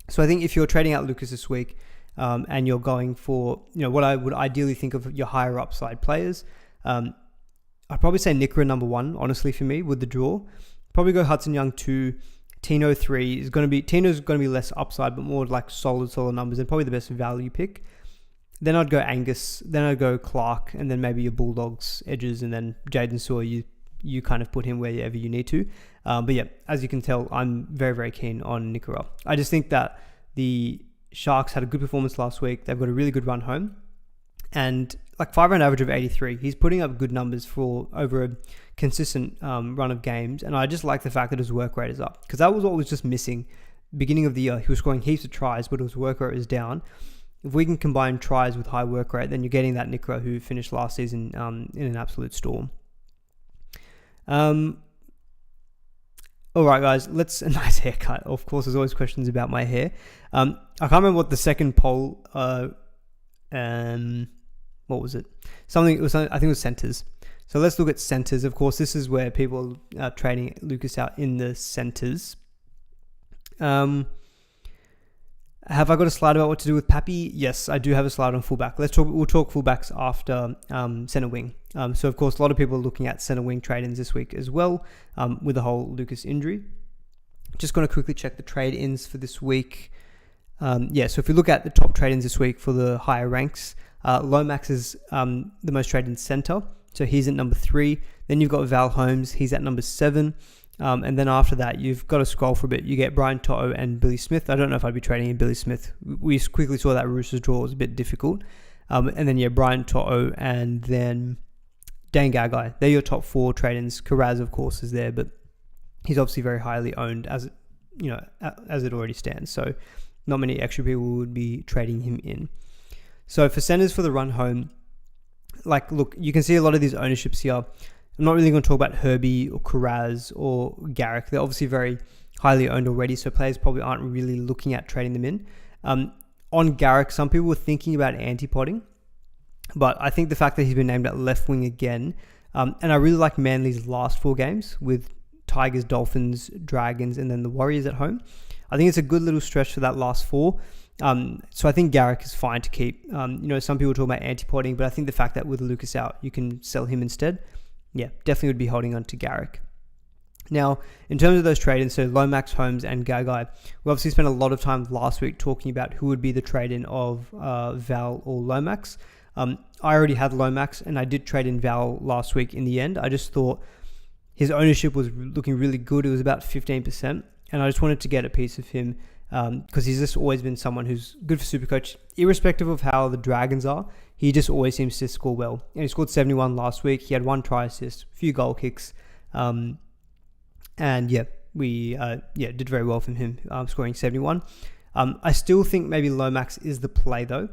So I think if you're trading out Lucas this week, and you're going for, what I would ideally think of your higher upside players, I'd probably say Nikora number 1, honestly, for me, with the draw. Probably go Hudson Young 2, Tino 3. Tino's going to be less upside, but more like solid numbers, and probably the best value pick. Then I'd go Angus, then I'd go Clark, and then maybe your Bulldogs, edges, and then Jaden Sawyer, you kind of put him wherever you need to. But yeah, as you can tell, I'm very, very keen on Nikora. I just think that the Sharks had a good performance last week. They've got a really good run home. And like 5-round average of 83, he's putting up good numbers for over a consistent run of games. And I just like the fact that his work rate is up, because that was what was just missing. Beginning of the year, he was scoring heaps of tries, but his work rate was down. If we can combine tries with high work rate, then you're getting that Nikora who finished last season in an absolute storm. All right, guys, a nice haircut. Of course, there's always questions about my hair. I can't remember what the second poll, what was it? I think it was centers. So let's look at centers. Of course, this is where people are trading Lucas out in the centers. Have I got a slide about what to do with Pappy? Yes, I do have a slide on fullback. We'll talk fullbacks after center wing. So of course, a lot of people are looking at center wing trade-ins this week as well, with the whole Lucas injury. Just going to quickly check the trade-ins for this week. So if we look at the top trade-ins this week for the higher ranks, Lomax is the most traded in center, so he's at number 3. Then you've got Val Holmes, he's at number 7. And then after that, you've got to scroll for a bit. You get Brian To'o and Billy Smith. I don't know if I'd be trading in Billy Smith. We quickly saw that Roosters draw was a bit difficult. And then, Brian To'o and then Dane Gagai. They're your top 4 trade-ins. Karaz, of course, is there, but he's obviously very highly owned as it already stands. So not many extra people would be trading him in. So for centers for the run home, look, you can see a lot of these ownerships here. I'm not really going to talk about Herbie or Karaz or Garrick. They're obviously very highly owned already, so players probably aren't really looking at trading them in. On Garrick, some people were thinking about anti-potting, but I think the fact that he's been named at left wing again, and I really like Manly's last 4 games with Tigers, Dolphins, Dragons, and then the Warriors at home. I think it's a good little stretch for that last 4. So I think Garrick is fine to keep. Some people talk about anti-potting, but I think the fact that with Lucas out, you can sell him instead. Yeah, definitely would be holding on to Garrick. Now, in terms of those trade-ins, so Lomax, Holmes, and Gagai, we obviously spent a lot of time last week talking about who would be the trade-in of Val or Lomax. I already had Lomax, and I did trade in Val last week in the end. I just thought his ownership was looking really good. It was about 15%, and I just wanted to get a piece of him because he's just always been someone who's good for Supercoach, irrespective of how the Dragons are. He just always seems to score well. And he scored 71 last week. He had 1 try assist, a few goal kicks. We did very well from him, scoring 71. I still think maybe Lomax is the play though.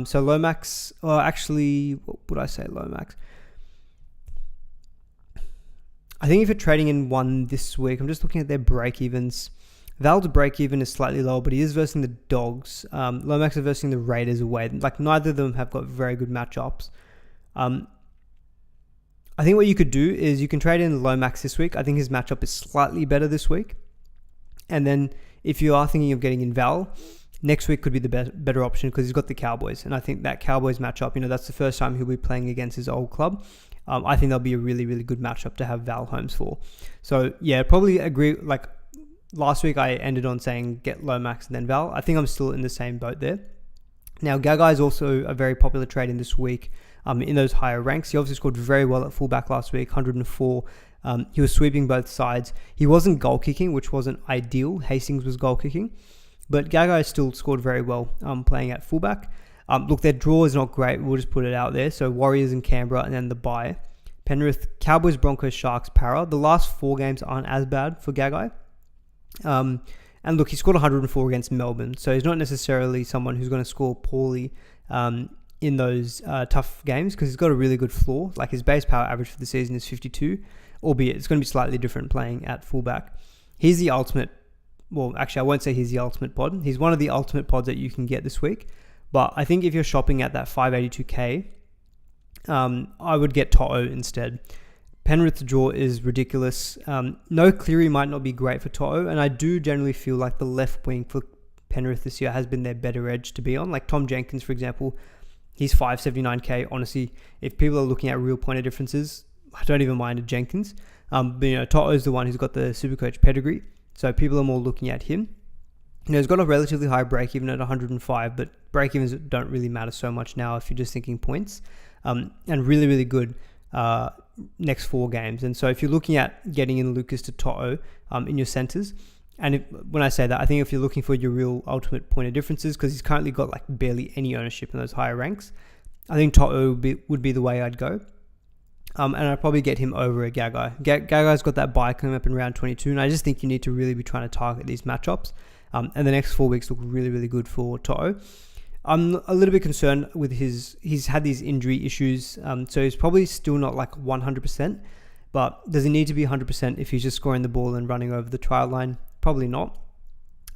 So Lomax, what would I say Lomax? I think if you're trading in one this week, I'm just looking at their break-evens. Val's break-even is slightly lower, but he is versing the Dogs. Lomax is versing the Raiders away. Neither of them have got very good matchups. I think what you could do is you can trade in Lomax this week. I think his matchup is slightly better this week. And then if you are thinking of getting in Val, next week could be the better option because he's got the Cowboys. And I think that Cowboys matchup, that's the first time he'll be playing against his old club. I think that'll be a really, really good matchup to have Val Holmes for. So, yeah, probably agree. Last week I ended on saying get Lomax and then Val. I think I'm still in the same boat there. Now, Gagai is also a very popular trade in this week in those higher ranks. He obviously scored very well at fullback last week, 104. He was sweeping both sides. He wasn't goal kicking, which wasn't ideal. Hastings was goal kicking. But Gagai still scored very well playing at fullback. Look, their draw is not great. We'll just put it out there. So Warriors in Canberra and then the bye. Penrith, Cowboys, Broncos, Sharks, Para. The last 4 games aren't as bad for Gagai. And look, he scored 104 against Melbourne, so he's not necessarily someone who's going to score poorly in those tough games because he's got a really good floor. His base power average for the season is 52, albeit it's going to be slightly different playing at fullback. He's the ultimate, I won't say he's the ultimate pod. He's one of the ultimate pods that you can get this week, But I think if you're shopping at that 582k, I would get To'o instead. Penrith's draw is ridiculous. No, Cleary might not be great for To'o, and I do generally feel like the left wing for Penrith this year has been their better edge to be on. Like Tom Jenkins, for example, he's 579k. Honestly, if people are looking at real point of differences, I don't even mind a Jenkins. But To'o's the one who's got the Supercoach pedigree, so people are more looking at him. He's got a relatively high break-even at 105, but break-evens don't really matter so much now if you're just thinking points. And really, really good next 4 games. And so if you're looking at getting in Lucas to To'o in your centres, and when I say that, I think if you're looking for your real ultimate point of differences, because he's currently got like barely any ownership in those higher ranks, I think To'o would be the way I'd go. And I'd probably get him over a Gagai. Gagai's got that bye coming up in round 22, and I just think you need to really be trying to target these matchups. And the next 4 weeks look really, really good for To'o. I'm a little bit concerned with he's had these injury issues, so he's probably still not like 100%, but does he need to be 100% if he's just scoring the ball and running over the trial line? Probably not.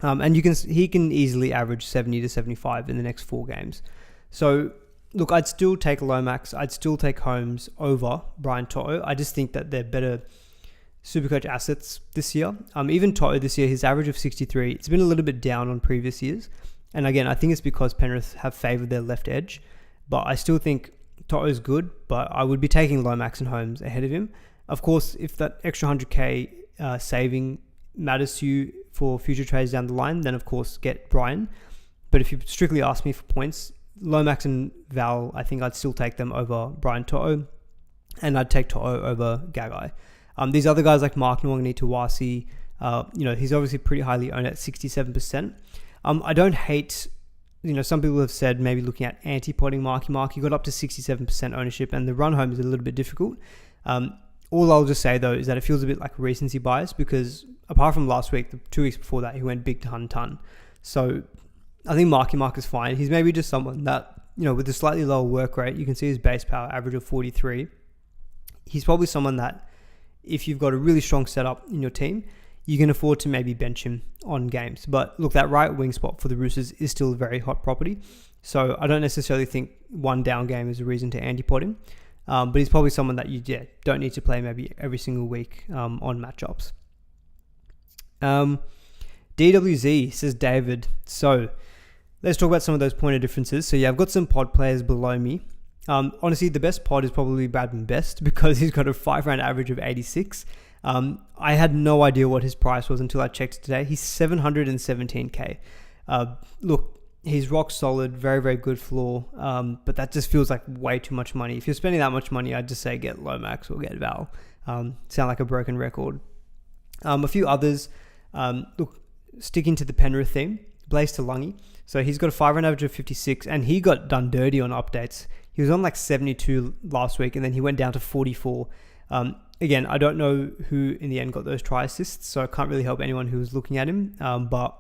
And he can easily average 70 to 75 in the next 4 games. So look, I'd still take Lomax, I'd still take Holmes over Brian To'o. I just think that they're better Supercoach assets this year. Even To'o this year, his average of 63, it's been a little bit down on previous years. And again, I think it's because Penrith have favoured their left edge. But I still think To'o's good, but I would be taking Lomax and Holmes ahead of him. Of course, if that extra 100k saving matters to you for future trades down the line, then of course get Brian. But if you strictly ask me for points, Lomax and Val, I think I'd still take them over Brian To'o. And I'd take To'o over Gagai. These other guys like Mark Nwangani, Tawasi, he's obviously pretty highly owned at 67%. I don't hate, some people have said maybe looking at anti-potting Marky, he got up to 67% ownership, and the run home is a little bit difficult. All I'll just say though is that it feels a bit like recency bias, because apart from last week, the 2 weeks before that, he went big ton. So I think Marky is fine. He's maybe just someone that, with a slightly lower work rate, you can see his base power average of 43. He's probably someone that, if you've got a really strong setup in your team, you can afford to maybe bench him on games. But look, that right wing spot for the Roosters is still a very hot property. So I don't necessarily think one down game is a reason to anti-pot him. But he's probably someone that you don't need to play maybe every single week on matchups. DWZ, says David. So let's talk about some of those point of differences. So yeah, I've got some pod players below me. Honestly, the best pod is probably Bradman Best, because he's got a 5-round average of 86. I had no idea what his price was until I checked today. He's 717k. Look, he's rock solid, very, very good floor. But that just feels like way too much money. If you're spending that much money, I'd just say get Lomax or get Val. Sound like a broken record. A few others. Look, sticking to the Penrith theme, Blaze Talangi. So he's got a 5-round average of 56, and he got done dirty on updates. He was on like 72 last week, and then he went down to 44. Again, I don't know who in the end got those try assists, so I can't really help anyone who was looking at him. But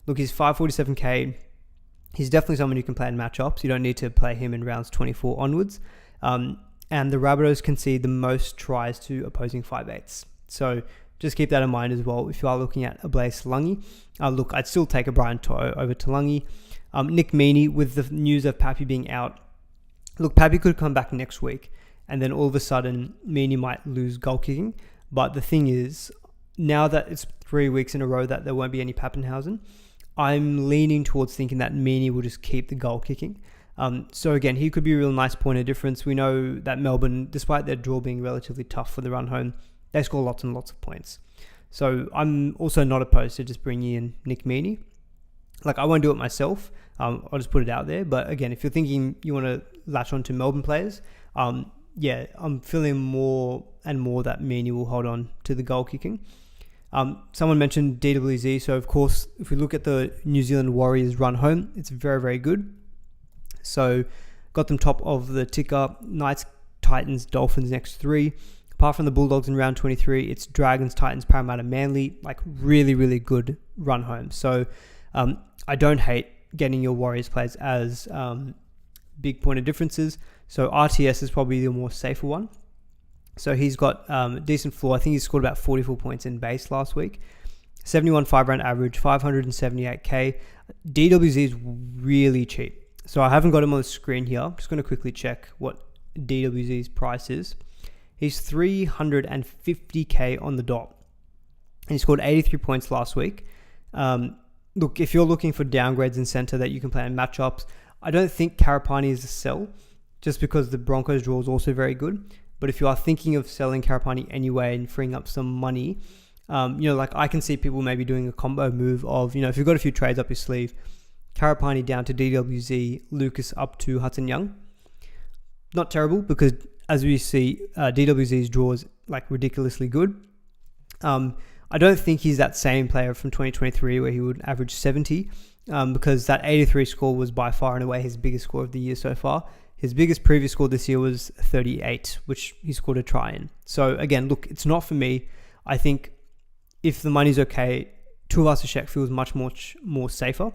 look, he's 547k. He's definitely someone you can play in matchups. You don't need to play him in rounds 24 onwards. And the Rabbitohs concede the most tries to opposing 5/8s. So just keep that in mind as well if you are looking at a Blaze Talangi. Look, I'd still take a Brian To'o over Talangi. Nick Meaney, with the news of Pappy being out. Look, Pappy could come back next week, and then all of a sudden, Meaney might lose goal kicking. But the thing is, now that it's 3 weeks in a row that there won't be any Pappenhausen, I'm leaning towards thinking that Meaney will just keep the goal kicking. So again, he could be a real nice point of difference. We know that Melbourne, despite their draw being relatively tough for the run home, they score lots and lots of points. So I'm also not opposed to just bringing in Nick Meaney. Like, I won't do it myself. I'll just put it out there. But again, if you're thinking you want to latch on to Melbourne players, I'm feeling more and more that Meaney will hold on to the goal kicking. Someone mentioned DWZ. So of course, if we look at the New Zealand Warriors run home, it's very, very good. So got them top of the ticker. Knights, Titans, Dolphins next 3. Apart from the Bulldogs in round 23, it's Dragons, Titans, Parramatta, Manly. Like, really, really good run home. So I don't hate getting your Warriors players as big point of differences. So RTS is probably the more safer one. So he's got a decent floor. I think he scored about 44 points in base last week. 71 5-round average, 578k. DWZ is really cheap. So I haven't got him on the screen here. I'm just going to quickly check what DWZ's price is. He's 350k on the dot. And he scored 83 points last week. Look, if you're looking for downgrades in center that you can play in matchups, I don't think Karapani is a sell, just because the Broncos draw is also very good. But if you are thinking of selling Karapani anyway and freeing up some money, like I can see people maybe doing a combo move of, if you've got a few trades up your sleeve, Karapani down to DWZ, Lucas up to Hudson Young. Not terrible, because as we see, DWZ's draw is like ridiculously good. I don't think he's that same player from 2023 where he would average 70, because that 83 score was by far and away his biggest score of the year so far. His biggest previous score this year was 38, which he scored a try in. So again, look, it's not for me. I think if the money's okay, Tuivasa-Sheck feels much more safer.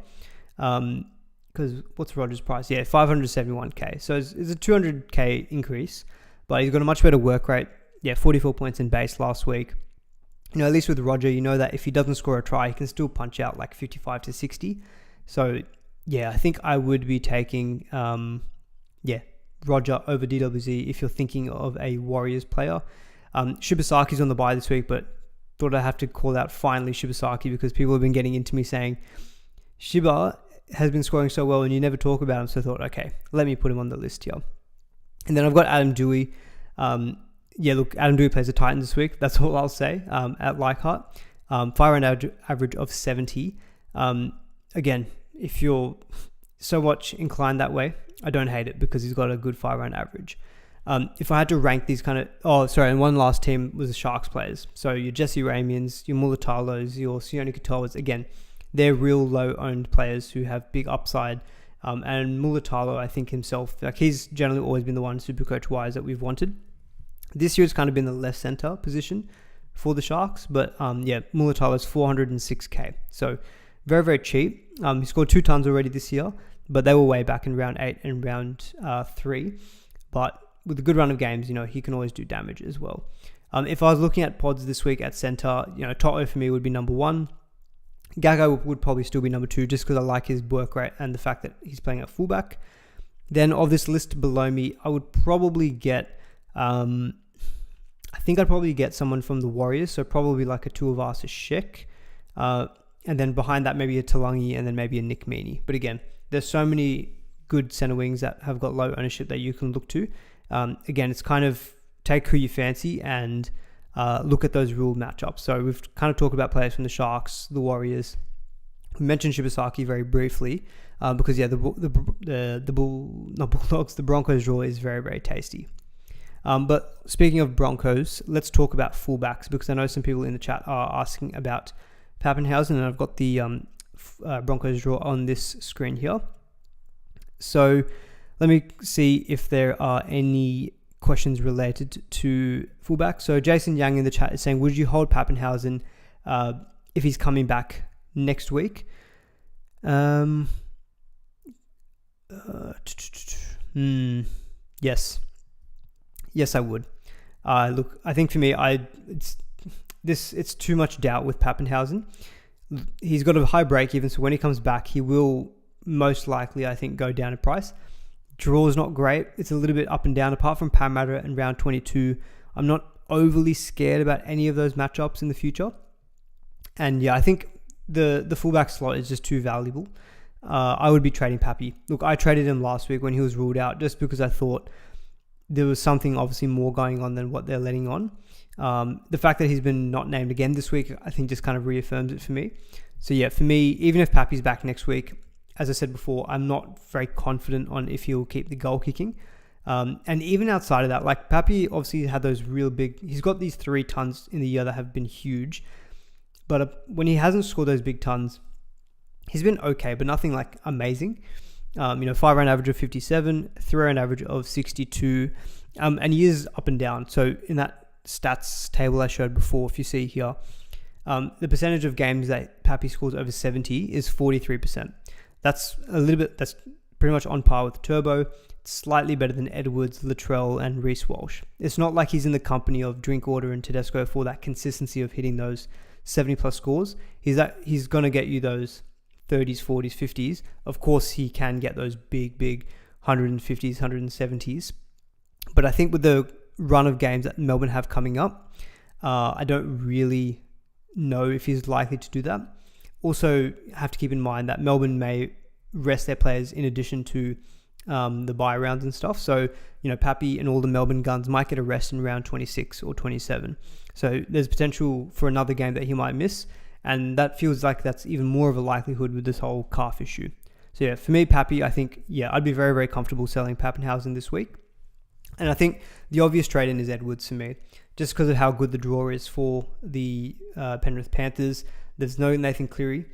Because what's Rogers' price? Yeah, 571k. So it's a 200k increase, but he's got a much better work rate. Yeah, 44 points in base last week. At least with Roger, that if he doesn't score a try, he can still punch out like 55 to 60. So yeah, I think I would be taking Roger over DWZ if you're thinking of a Warriors player. Shibasaki's on the bye this week, but thought I'd have to call out finally Shibasaki, because people have been getting into me saying Shiba has been scoring so well and you never talk about him. So I thought, okay, let me put him on the list here. And then I've got Adam Dewey. Adam Dewey plays the Titans this week. That's all I'll say at Leichhardt. 5-round average of 70. Again, if you're so much inclined that way, I don't hate it, because he's got a good 5-round average. If I had to rank these and one last team was the Sharks players. So your Jesse Ramians, your Mulitalos, your Sione Katoas, again, they're real low-owned players who have big upside. And Mulitalo, I think himself, he's generally always been the one SuperCoach-wise that we've wanted. This year it's kind of been the left center position for the Sharks, but Mulitalo's 406k. So very, very cheap. He scored 2 tons already this year, but they were way back in round 8 and round 3. But with a good run of games, he can always do damage as well. If I was looking at pods this week at center, Toto for me would be number 1. Gagai would probably still be number 2, just because I like his work rate and the fact that he's playing at fullback. Then of this list below me, I would probably get, I think I'd probably get someone from the Warriors, so probably like a Tuivasa-Sheck. And then behind that, maybe a Talangi, and then maybe a Nick Meaney. But again, there's so many good center wings that have got low ownership that you can look to. Again, it's kind of take who you fancy and look at those rule matchups. So we've kind of talked about players from the Sharks, the Warriors. We mentioned Shibasaki very briefly because the Broncos draw is very, very tasty. But speaking of Broncos, let's talk about fullbacks, because I know some people in the chat are asking about Pappenhausen, and I've got the Broncos draw on this screen here. So let me see if there are any questions related to fullback. So Jason Yang in the chat is saying, would you hold Pappenhausen if he's coming back next week? Yes, I would. Look, I think for me, it's too much doubt with Pappenhausen. He's got a high break even, so when he comes back, he will most likely, I think, go down in price. Draw's not great. It's a little bit up and down. Apart from Parramatta and round 22, I'm not overly scared about any of those matchups in the future. And yeah, I think the fullback slot is just too valuable. I would be trading Pappy. Look, I traded him last week when he was ruled out, just because I thought there was something obviously more going on than what they're letting on. The fact that he's been not named again this week, I think just kind of reaffirms it for me. So yeah, for me, even if Pappy's back next week, as I said before, I'm not very confident on if he'll keep the goal kicking. And even outside of that, like Pappy obviously had those real big, he's got these 3 tons in the year that have been huge. But when he hasn't scored those big tons, he's been okay, but nothing like amazing. 5-round average of 57, 3-round average of 62. And he is up and down. So in that stats table I showed before, if you see here, the percentage of games that Pappy scores over 70 is 43%. That's pretty much on par with Turbo. It's slightly better than Edwards, Latrell, and Reece Walsh. It's not like he's in the company of Drinkwater and Tedesco for that consistency of hitting those 70 plus scores. He's going to get you those 30s, 40s, 50s. Of course, he can get those big 150s, 170s. But I think with the run of games that Melbourne have coming up, I don't really know if he's likely to do that. Also, have to keep in mind that Melbourne may rest their players in addition to the bye rounds and stuff. So, Pappy and all the Melbourne guns might get a rest in round 26 or 27. So there's potential for another game that he might miss. And that feels like that's even more of a likelihood with this whole calf issue. So yeah, for me, Pappy, I think, I'd be very, very comfortable selling Pappenhausen this week. And I think the obvious trade-in is Edwards for me, just because of how good the draw is for the Penrith Panthers. There's no Nathan Cleary.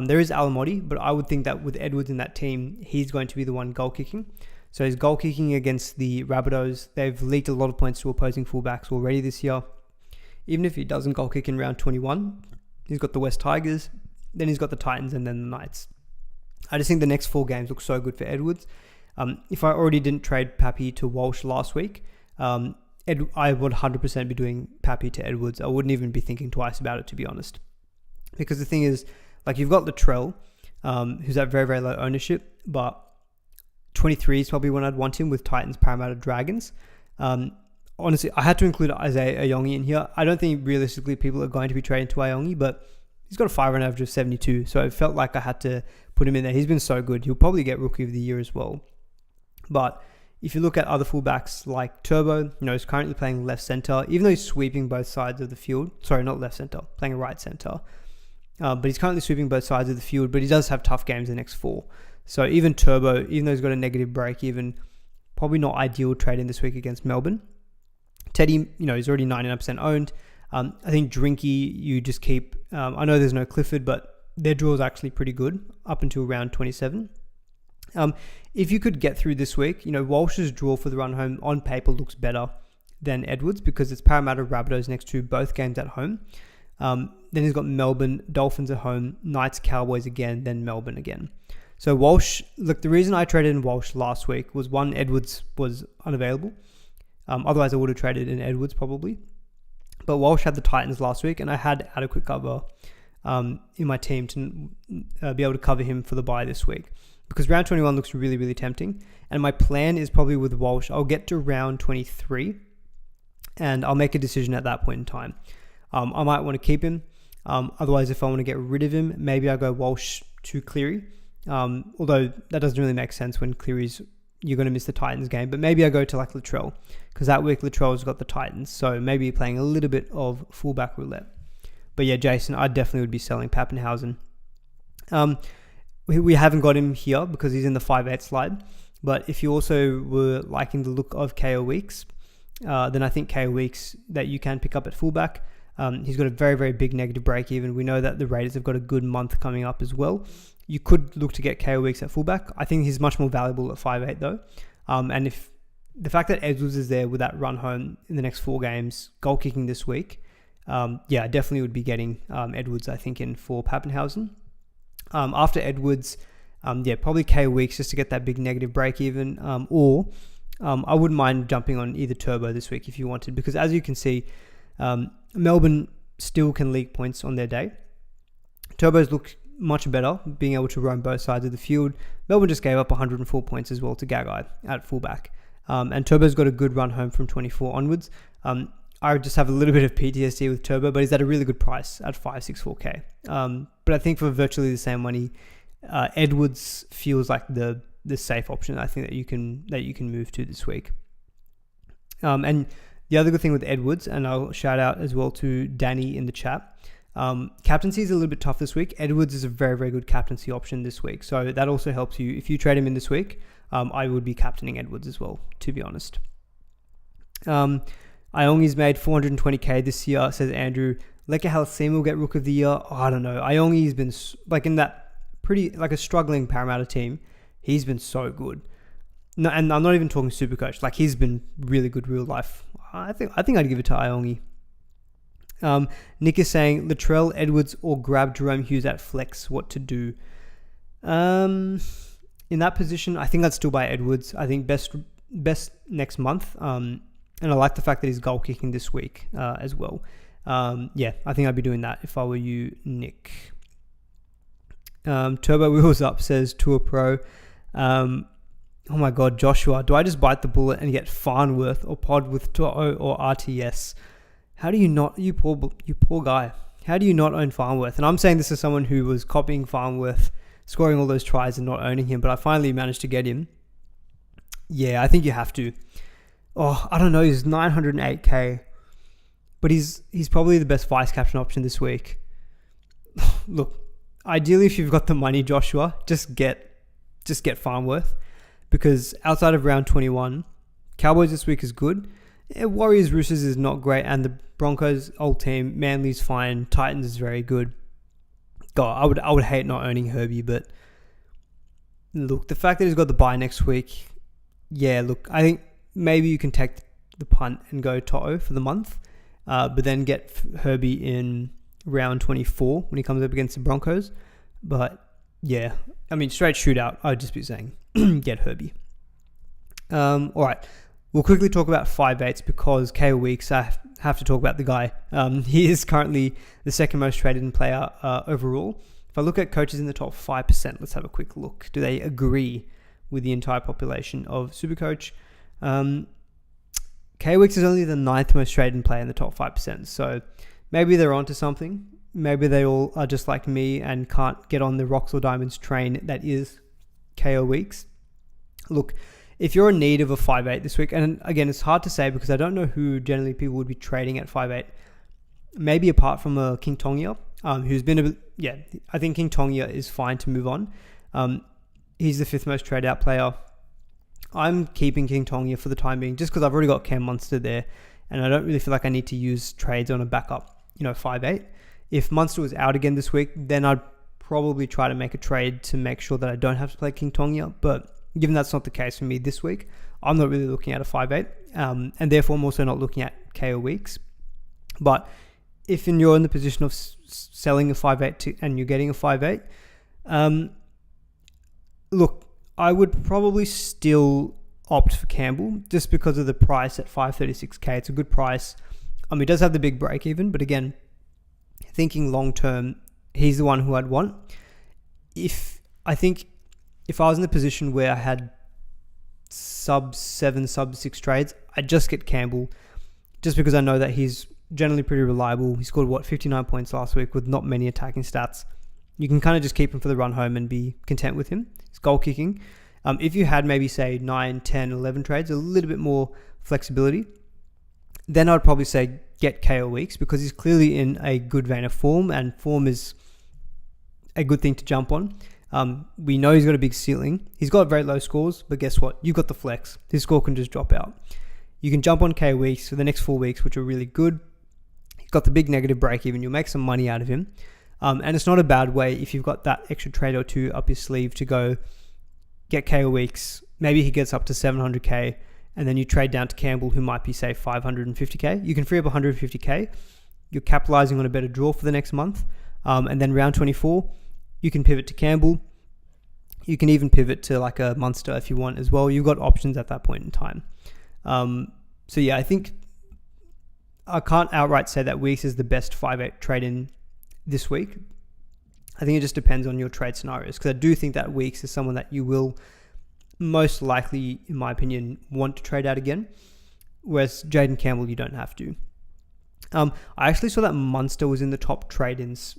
There is Alamotti, but I would think that with Edwards in that team, he's going to be the one goal kicking. So he's goal kicking against the Rabbitohs. They've leaked a lot of points to opposing fullbacks already this year. Even if he doesn't goal kick in round 21, he's got the West Tigers, then he's got the Titans, and then the Knights. I just think the next 4 games look so good for Edwards. If I already didn't trade Pappy to Walsh last week, I would 100% be doing Pappy to Edwards. I wouldn't even be thinking twice about it, to be honest. Because the thing is, you've got Latrell, who's at very, very low ownership, but 23 is probably when I'd want him with Titans, Parramatta, Dragons. Honestly, I had to include Isaiah Ayongi in here. I don't think realistically people are going to be trading to Ayongi, but he's got a 5-run average of 72, so it felt like I had to put him in there. He's been so good. He'll probably get Rookie of the Year as well. But if you look at other fullbacks like Turbo, he's currently playing left centre, even though he's sweeping both sides of the field. Sorry, not left centre, playing right centre. But he's currently sweeping both sides of the field, but he does have tough games the next 4. So even Turbo, even though he's got a negative break even, probably not ideal trading this week against Melbourne. Teddy, he's already 99% owned. I think Drinky, you just keep... I know there's no Clifford, but their draw is actually pretty good up until round 27. If you could get through this week, Walsh's draw for the run home on paper looks better than Edwards because it's Parramatta, Rabbitohs next to both games at home. Then he's got Melbourne, Dolphins at home, Knights, Cowboys again, then Melbourne again. So Walsh, look, the reason I traded in Walsh last week was one, Edwards was unavailable. Otherwise I would have traded in Edwards probably. But Walsh had the Titans last week and I had adequate cover in my team to be able to cover him for the bye this week. Because round 21 looks really, really tempting. And my plan is probably with Walsh, I'll get to round 23 and I'll make a decision at that point in time. I might want to keep him. Otherwise, if I want to get rid of him, maybe I go Walsh to Cleary. Although that doesn't really make sense when you're going to miss the Titans game. But maybe I go to Latrell. Because that week Latrell's got the Titans. So maybe playing a little bit of fullback roulette. But yeah, Jason, I definitely would be selling Pappenhausen. We haven't got him here because he's in the 5/8 slide. But if you also were liking the look of KO Weeks, then I think KO Weeks that you can pick up at fullback. He's got a very, very big negative break even. We know that the Raiders have got a good month coming up as well. You could look to get KO Weeks at fullback. I think he's much more valuable at 5/8 though. And if the fact that Edwards is there with that run home in the next 4 games, goal kicking this week, I definitely would be getting Edwards, I think, in for Pappenhausen. After Edwards, probably KO Weeks just to get that big negative break even. Or I wouldn't mind jumping on either Turbo this week if you wanted, because as you can see, Melbourne still can leak points on their day. Turbos look much better, being able to roam both sides of the field. Melbourne just gave up 104 points as well to Gagai at fullback. And Turbo's got a good run home from 24 onwards. I just have a little bit of PTSD with Turbo, but he's at a really good price at 564k. But I think for virtually the same money, Edwards feels like the safe option. I think that you can move to this week. And the other good thing with Edwards, and I'll shout out as well to Danny in the chat. Captaincy is a little bit tough this week. Edwards is a very, very good captaincy option this week. So that also helps you. If you trade him in this week, I would be captaining Edwards as well, to be honest. Iongi's made 420k this year, says Andrew. Leka Halsema will get Rook of the Year. Oh, I don't know. Iongi's been in that pretty, a struggling Parramatta team. He's been so good. No, and I'm not even talking SuperCoach. He's been really good real life. I think I'd give it to Iongi. Nick is saying Latrell, Edwards, or grab Jerome Hughes at flex. What to do? In that position, I think I'd still buy Edwards. I think best next month. And I like the fact that he's goal kicking this week as well. I think I'd be doing that if I were you, Nick. Turbo Wheels Up says Tour Pro. Oh my God, Joshua, do I just bite the bullet and get Farnworth or Pod with To'o or RTS? How do you not, you poor guy, how do you not own Farnworth? And I'm saying this as someone who was copying Farnworth, scoring all those tries and not owning him, but I finally managed to get him. Yeah, I think you have to. Oh, I don't know, he's 908k, but he's probably the best vice captain option this week. Look, ideally, if you've got the money, Joshua, just get Farnworth, because outside of round 21, Cowboys this week is good. Warriors Roosters is not great, and the Broncos old team, Manly's fine, Titans is very good. God, I would hate not owning Herbie, but look, the fact that he's got the bye next week, yeah, look, I think maybe you can take the punt and go To'o for the month, but then get Herbie in round 24 when he comes up against the Broncos. But yeah, I mean, straight shootout, I'd just be saying get Herbie. All right, we'll quickly talk about 5/8s because KO Weeks, I have to talk about the guy. He is currently the second most traded in player overall. If I look at coaches in the top 5%, let's have a quick look. Do they agree with the entire population of SuperCoach? KO Weeks is only the 9th most traded in player in the top 5%. So maybe they're onto something. Maybe they all are just like me and can't get on the Rocks or Diamonds train that is KO Weeks. Look, if you're in need of a 5/8 this week, and again, it's hard to say because I don't know who generally people would be trading at 5/8. Maybe apart from King Tongia, who's been I think King Tongia is fine to move on. He's the 5th most traded out player. I'm keeping King Tongia for the time being just because I've already got Cam Munster there, and I don't really feel like I need to use trades on a backup, 5/8. If Munster was out again this week, then I'd probably try to make a trade to make sure that I don't have to play King Tongia. But given that's not the case for me this week, I'm not really looking at a 5/8, and therefore I'm also not looking at KO Weeks. But if you're in the position of selling a 5/8 and you're getting a 5/8, look, I would probably still opt for Campbell just because of the price at 536k. It's a good price. He does have the big break even, but again, thinking long term, he's the one who I'd want. If I was in the position where I had sub 7, sub 6 trades, I'd just get Campbell just because I know that he's generally pretty reliable. He scored 59 points last week with not many attacking stats. You can kind of just keep him for the run home and be content with him. His goal kicking. If you had maybe say 9, 10, 11 trades, a little bit more flexibility, then I'd probably say get KO Weeks because he's clearly in a good vein of form, and form is a good thing to jump on. We know he's got a big ceiling. He's got very low scores, but guess what? You've got the flex. His score can just drop out. You can jump on KO Weeks for the next 4 weeks, which are really good. He's got the big negative break even. You'll make some money out of him. And it's not a bad way if you've got that extra trade or two up your sleeve to go get KO Weeks. Maybe he gets up to 700k, and then you trade down to Campbell, who might be, say, 550k. You can free up 150k. You're capitalizing on a better draw for the next month. And then round 24, you can pivot to Campbell. You can even pivot to like a Munster if you want as well. You've got options at that point in time. So yeah, I think I can't outright say that Weeks is the best 5/8 trade in this week. I think it just depends on your trade scenarios, because I do think that Weeks is someone that you will most likely, in my opinion, want to trade out again, whereas Jaden Campbell, you don't have to. I actually saw that Munster was in the top trade-ins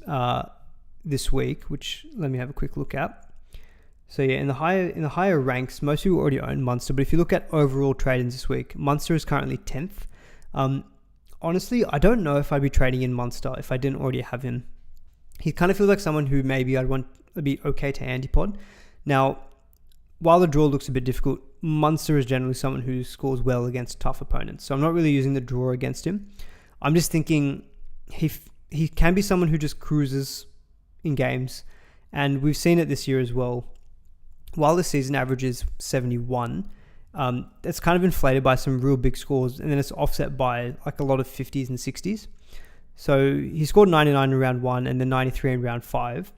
this week, which let me have a quick look at. So yeah, in the higher ranks, most people already own Munster, but if you look at overall trade-ins this week, Munster is currently 10th. Honestly, I don't know if I'd be trading in Munster if I didn't already have him. He kind of feels like someone who maybe I'd want to be okay to antipod. Now, while the draw looks a bit difficult, Munster is generally someone who scores well against tough opponents. So I'm not really using the draw against him. I'm just thinking he can be someone who just cruises in games. And we've seen it this year as well. While the season average is 71, it's kind of inflated by some real big scores, and then it's offset by like a lot of 50s and 60s. So he scored 99 in round 1 and then 93 in round 5.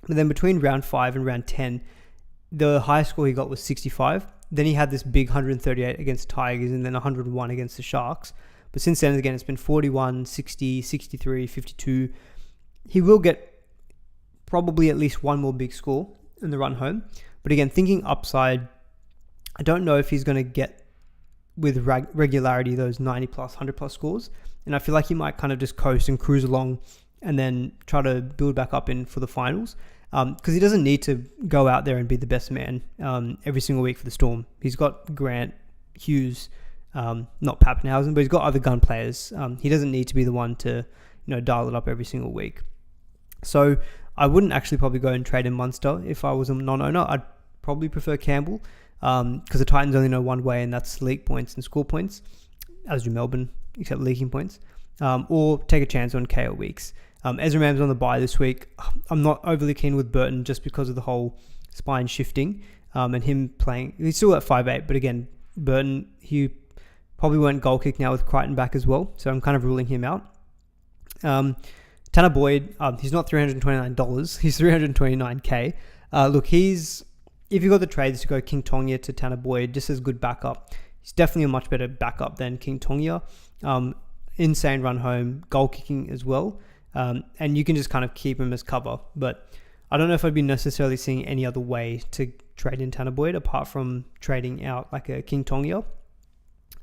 But then between round 5 and round 10, the highest score he got was 65. Then he had this big 138 against Tigers and then 101 against the Sharks. But since then, again, it's been 41, 60, 63, 52. He will get probably at least one more big score in the run home. But again, thinking upside, I don't know if he's going to get with regularity those 90 plus, 100 plus scores. And I feel like he might kind of just coast and cruise along and then try to build back up in for the finals. Because he doesn't need to go out there and be the best man every single week for the Storm. He's got Grant, Hughes, not Pappenhausen, but he's got other gun players. He doesn't need to be the one to dial it up every single week. So I wouldn't actually probably go and trade in Munster if I was a non-owner. I'd probably prefer Campbell because the Titans only know one way, and that's league points and score points, as do Melbourne, except leaking points. Or take a chance on KO weeks. Ezra Mam's on the bye this week. I'm not overly keen with Burton just because of the whole spine shifting and him playing. He's still at 5'8", but again, Burton, he probably won't goal kick now with Crichton back as well, so I'm kind of ruling him out. Tanner Boyd, he's not $329, he's $329K. Look, if you got the trades to go King Tonga to Tanner Boyd, just as good backup. He's definitely a much better backup than King Tonga. Insane run home, goal kicking as well. And you can just kind of keep him as cover. But I don't know if I'd be necessarily seeing any other way to trade in Tanner Boyd apart from trading out like a King Tonga.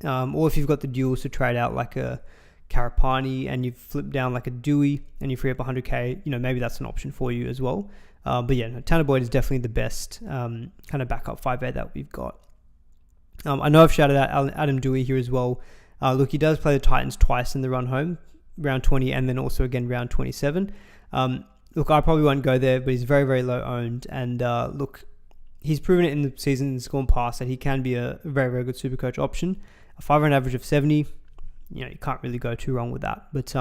Or if you've got the duels to trade out like a Karapani and you flip down like a Dewey and you free up 100k, maybe that's an option for you as well. But yeah, Tanner Boyd is definitely the best kind of backup 5'8" that we've got. I know I've shouted out Adam Dewey here as well. Look, he does play the Titans twice in the run home, round 20 and then also again round 27. Look, I probably won't go there, but he's very, very low owned. And look, he's proven it in the seasons gone past that he can be a very, very good Supercoach option. A 5-round average of 70, you can't really go too wrong with that. But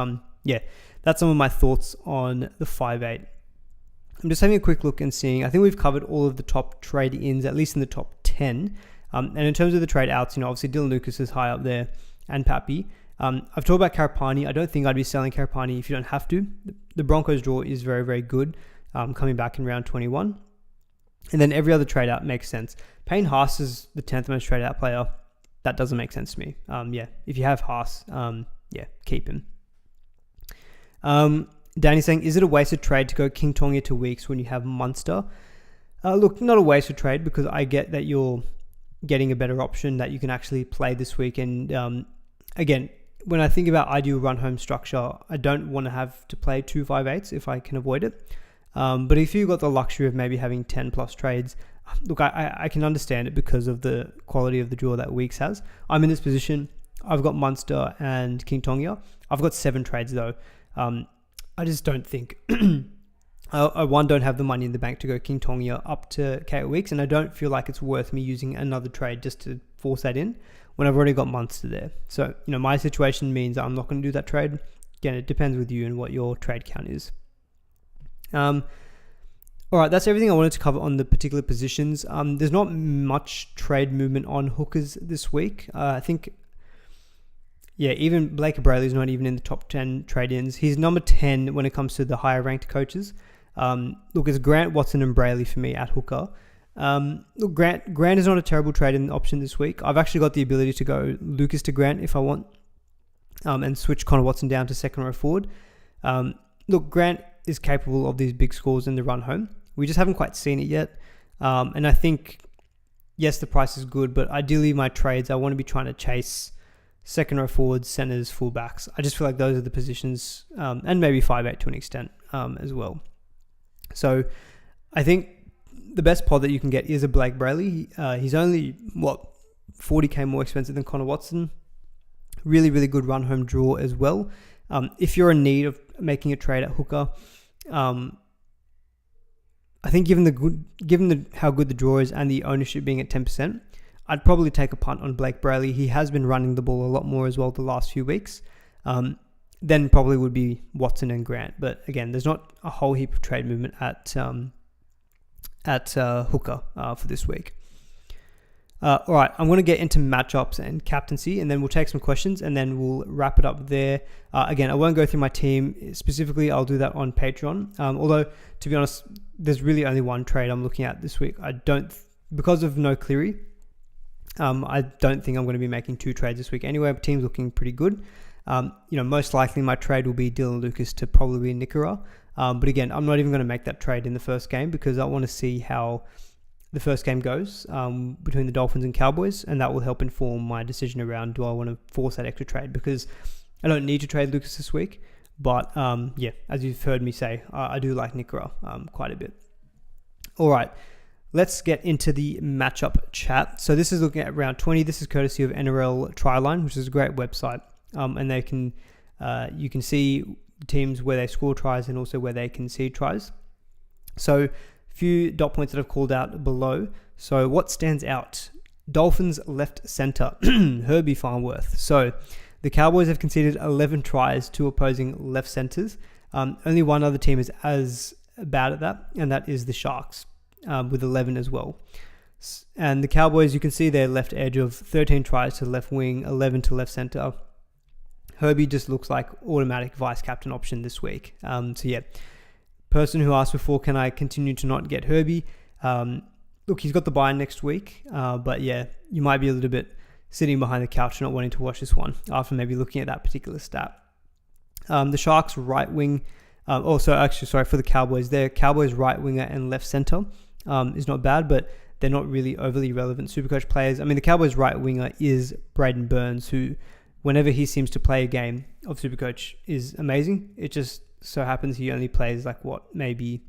yeah, that's some of my thoughts on the 5'8". I'm just having a quick look and seeing, I think we've covered all of the top trade ins, at least in the top 10. And in terms of the trade outs, obviously Dylan Lucas is high up there and Pappy. I've talked about Karapani. I don't think I'd be selling Karapani if you don't have to. The Broncos draw is very, very good, coming back in round 21. And then every other trade out makes sense. Payne Haas is the 10th most trade out player. That doesn't make sense to me. Yeah, if you have Haas, yeah, keep him. Danny's saying, is it a wasted trade to go King Tonga to Weeks when you have Munster? Look, not a wasted trade because I get that you're getting a better option that you can actually play this week. And again, when I think about ideal run home structure, I don't want to have to play 2 5'8s if I can avoid it. But if you've got the luxury of maybe having 10 plus trades, look, I can understand it because of the quality of the draw that Weeks has. I'm in this position. I've got Munster and King Tonga. I've got 7 trades though. I just don't think I don't have the money in the bank to go King Tonga up to KO Weeks, and I don't feel like it's worth me using another trade just to force that in when I've already got Munster there. So, my situation means I'm not going to do that trade. Again, it depends with you and what your trade count is. All right, that's everything I wanted to cover on the particular positions. There's not much trade movement on hookers this week. I think, yeah, even Blake Brayley's not even in the top 10 trade-ins. He's number 10 when it comes to the higher ranked coaches. Look, it's Grant, Watson, and Brayley for me at hooker. Look, Grant is not a terrible trade-in option this week. I've actually got the ability to go Lucas to Grant if I want, and switch Connor Watson down to second row forward. Look, Grant is capable of these big scores in the run home. We just haven't quite seen it yet. And I think, yes, the price is good, but ideally my trades, I want to be trying to chase second row forwards, centers, fullbacks. I just feel like those are the positions, and maybe 5'8" to an extent as well. So I think the best pod that you can get is a Blake Brayley. He's only, 40k more expensive than Connor Watson. Really, really good run home draw as well. If you're in need of making a trade at hooker, I think given how good the draw is and the ownership being at 10%, I'd probably take a punt on Blake Brayley. He has been running the ball a lot more as well the last few weeks. Then probably would be Watson and Grant. But again, there's not a whole heap of trade movement at hooker for this week. All right, I'm going to get into matchups and captaincy, and then we'll take some questions, and then we'll wrap it up there. Again, I won't go through my team specifically. I'll do that on Patreon. Although, to be honest, there's really only one trade I'm looking at this week. Because of no Cleary, I don't think I'm going to be making 2 trades this week anyway. Team's looking pretty good. Most likely my trade will be Dylan Lucas to probably Nickera. But again, I'm not even going to make that trade in the first game because I want to see how the first game goes between the Dolphins and Cowboys, and that will help inform my decision around do I want to force that extra trade, because I don't need to trade Lucas this week. But as you've heard me say, I do like Nikora quite a bit. All right, let's get into the matchup chat. So this is looking at round 20. This is courtesy of NRL Tryline, which is a great website. And they can you can see teams where they score tries and also where they concede tries. So a few dot points that I've called out below. So what stands out? Dolphins left center, Herbie Farnworth. So the Cowboys have conceded 11 tries to opposing left centers. Only one other team is as bad at that, and that is the Sharks, with 11 as well. And the Cowboys, you can see their left edge of 13 tries to left wing, 11 to left center. Herbie just looks like automatic vice captain option this week. Person who asked before, can I continue to not get Herbie? Look, he's got the bye next week, but yeah, you might be a little bit sitting behind the couch not wanting to watch this one after maybe looking at that particular stat. The Sharks right wing, for the Cowboys, their Cowboys right winger and left center is not bad, but they're not really overly relevant Supercoach players. I mean, the Cowboys right winger is Braden Burns, who whenever he seems to play a game of Supercoach is amazing. It just so happens he only plays maybe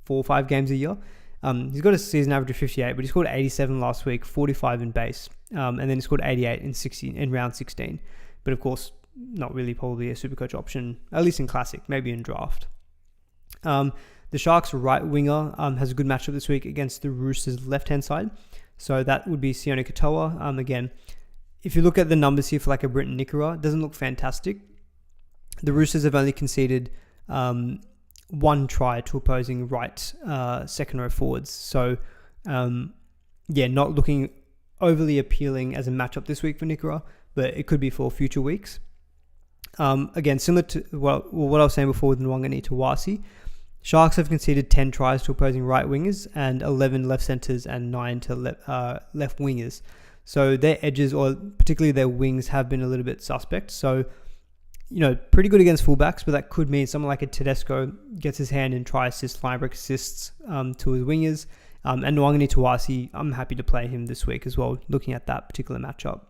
4 or 5 games a year. He's got a season average of 58, but he scored 87 last week, 45 in base, and then he scored 88 in round 16. But of course, not really probably a Supercoach option, at least in Classic, maybe in Draft. The Sharks right winger has a good matchup this week against the Roosters left-hand side. So that would be Sione Katoa. Again, if you look at the numbers here for a Britton Nikora, it doesn't look fantastic. The Roosters have only conceded 1 try to opposing right second row forwards. So, not looking overly appealing as a matchup this week for Nikora, but it could be for future weeks. Again, similar to what I was saying before with Nwangani Tawasi, Sharks have conceded 10 tries to opposing right wingers and 11 left centers and 9 to left wingers. So their edges, or particularly their wings, have been a little bit suspect. So, pretty good against fullbacks, but that could mean someone like a Tedesco gets his hand in try assists, line break assists to his wingers. And Nwangani Tawasi, I'm happy to play him this week as well, looking at that particular matchup.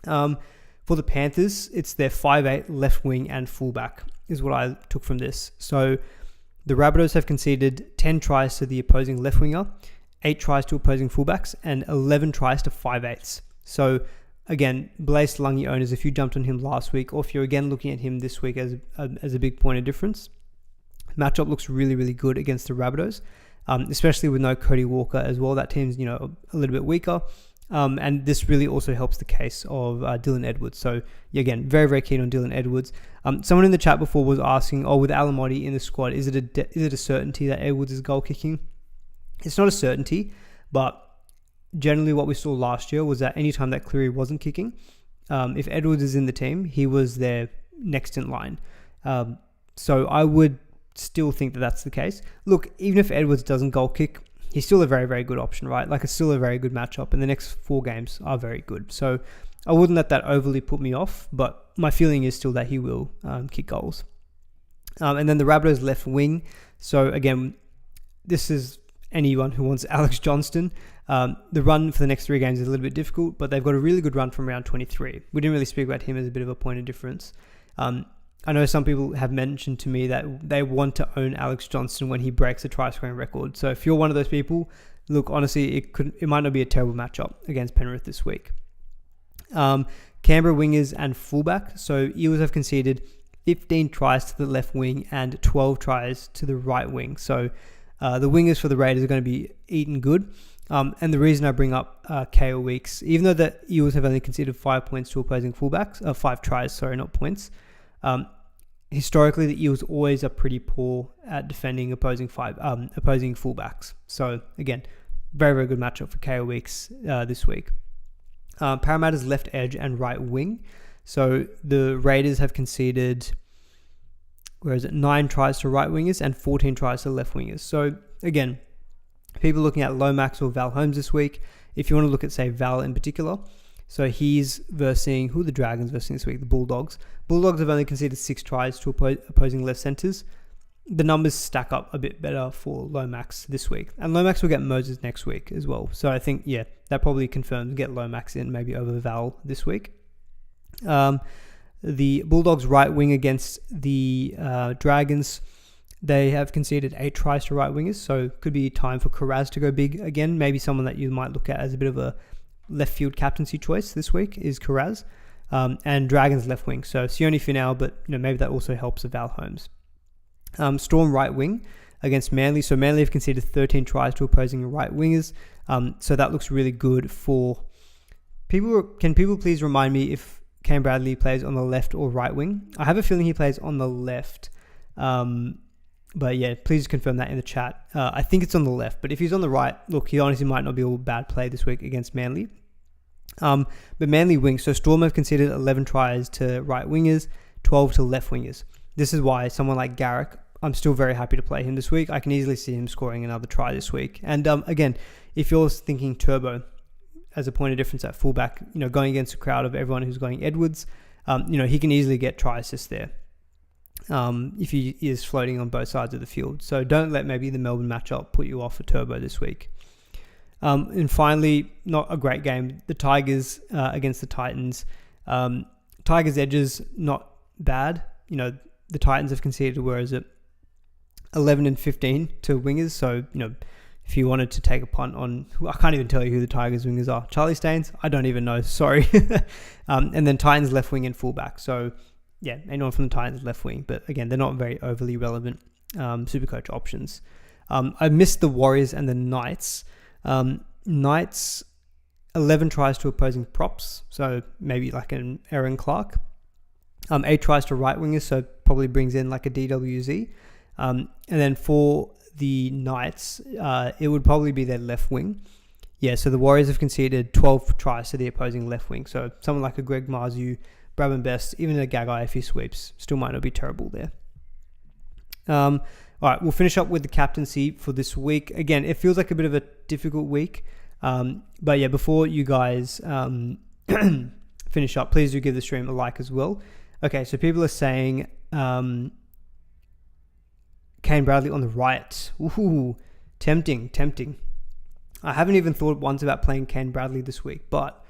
For the Panthers, it's their 5'8" left wing and fullback is what I took from this. So the Rabbitohs have conceded 10 tries to the opposing left winger, 8 tries to opposing fullbacks, and 11 tries to 5'8". So again, Blaise Lungi owners, if you jumped on him last week, or if you're again looking at him this week as a big point of difference, matchup looks really, really good against the Rabbitohs, especially with no Cody Walker as well. That team's, a little bit weaker. And this really also helps the case of Dylan Edwards. So again, very, very keen on Dylan Edwards. Someone in the chat before was asking, with Alamotti in the squad, is it a certainty that Edwards is goal kicking? It's not a certainty, but generally what we saw last year was that anytime that Cleary wasn't kicking, if Edwards is in the team, he was their next in line. So I would still think that that's the case. Look, even if Edwards doesn't goal kick, he's still a very, very good option, right? It's still a very good matchup, and the next 4 games are very good. So I wouldn't let that overly put me off, but my feeling is still that he will kick goals. And then the Rabbitohs left wing. So again, this is anyone who wants Alex Johnston. The run for the next 3 games is a little bit difficult, but they've got a really good run from round 23. We didn't really speak about him as a bit of a point of difference. I know some people have mentioned to me that they want to own Alex Johnston when he breaks the try scoring record. So if you're one of those people, look, honestly, it might not be a terrible matchup against Penrith this week. Canberra wingers and fullback. So Eels have conceded 15 tries to the left wing and 12 tries to the right wing. So the wingers for the Raiders are going to be eaten good. And the reason I bring up KO Weeks, even though the Eels have only conceded 5 points to opposing fullbacks, 5 tries, sorry, not points. Historically, the Eels always are pretty poor at defending opposing fullbacks. So again, very, very good matchup for KO Weeks this week. Parramatta's left edge and right wing. So the Raiders have conceded, 9 tries to right wingers and 14 tries to left wingers. So again, people looking at Lomax or Val Holmes this week, if you want to look at, say, Val in particular, so he's versing, who are the Dragons versing this week? The Bulldogs. Bulldogs have only conceded 6 tries to opposing left centers. the numbers stack up a bit better for Lomax this week. And Lomax will get Moses next week as well. So I think, yeah, that probably confirms get Lomax in maybe over Val this week. The Bulldogs right wing against the Dragons, they have conceded 8 tries to right wingers. So could be time for Karaz to go big again. Maybe someone that you might look at as a bit of a left field captaincy choice this week is Karaz. And Dragons left wing. So Sione Finau, but maybe that also helps Val Holmes. Storm right wing against Manly. So Manly have conceded 13 tries to opposing right wingers. So that looks really good for people. Can people please remind me if Kane Bradley plays on the left or right wing? I have a feeling he plays on the left. But yeah, please confirm that in the chat. I think it's on the left, but if he's on the right, look, he honestly might not be a bad play this week against Manly. But Manly wing. So Storm have conceded 11 tries to right wingers, 12 to left wingers. This is why someone like Garrick, I'm still very happy to play him this week. I can easily see him scoring another try this week. And again, if you're thinking turbo as a point of difference at fullback, going against a crowd of everyone who's going Edwards, he can easily get try assists there if he is floating on both sides of the field. So don't let maybe the Melbourne matchup put you off for turbo this week. And finally, not a great game, the Tigers against the Titans. Tigers edges, not bad. The Titans have conceded, where is it, 11 and 15 to wingers. So, if you wanted to take a punt on, I can't even tell you who the Tigers wingers are. Charlie Staines? I don't even know. Sorry. And then Titans left wing and fullback. So, yeah, anyone from the Titans left wing. But again, they're not very overly relevant Supercoach options. I missed the Warriors and the Knights. Knights, 11 tries to opposing props. So maybe like an Aaron Clark. 8 tries to right wingers. So probably brings in like a DWZ. And then for the Knights, it would probably be their left wing. Yeah, so the Warriors have conceded 12 tries to the opposing left wing. So someone like a Greg Marzu, Brabham Best, even a Gagai if he sweeps, still might not be terrible there. All right, we'll finish up with the captaincy for this week. Again, it feels like a bit of a difficult week. But yeah, before you guys finish up, please do give the stream a like as well. Okay, so people are saying Kane Bradley on the right. Ooh, tempting. I haven't even thought once about playing Kane Bradley this week, but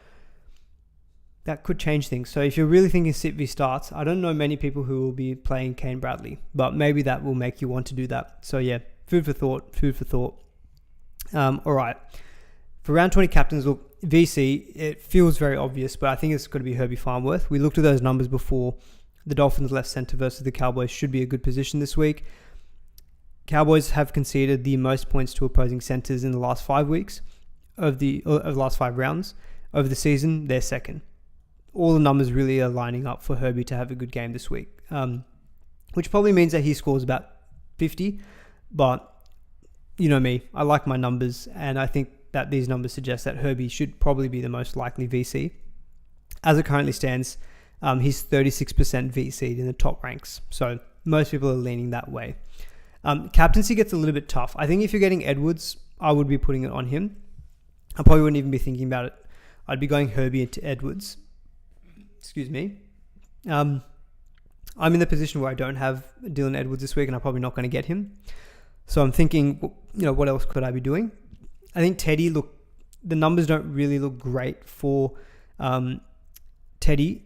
that could change things. So if you're really thinking sit v starts, I don't know many people who will be playing Kane Bradley, but maybe that will make you want to do that. So yeah, food for thought. All right. For round 20 captains, look, VC, it feels very obvious, but I think it's going to be Herbie Farnworth. We looked at those numbers before. The Dolphins left center versus the Cowboys should be a good position this week. Cowboys have conceded the most points to opposing centers in the last 5 weeks of the last 5 rounds. Over the season, they're second. All the numbers really are lining up for Herbie to have a good game this week, which probably means that he scores about 50. But you know me, I like my numbers, and I think that these numbers suggest that Herbie should probably be the most likely VC. As it currently stands, he's 36% VC'd in the top ranks. So most people are leaning that way. Captaincy gets a little bit tough. I think if you're getting Edwards, I would be putting it on him. I probably wouldn't even be thinking about it. I'd be going Herbie into Edwards. Excuse me. I'm in the position where I don't have Dylan Edwards this week, and I'm probably not going to get him. So I'm thinking, what else could I be doing? I think Teddy, look, the numbers don't really look great for Teddy.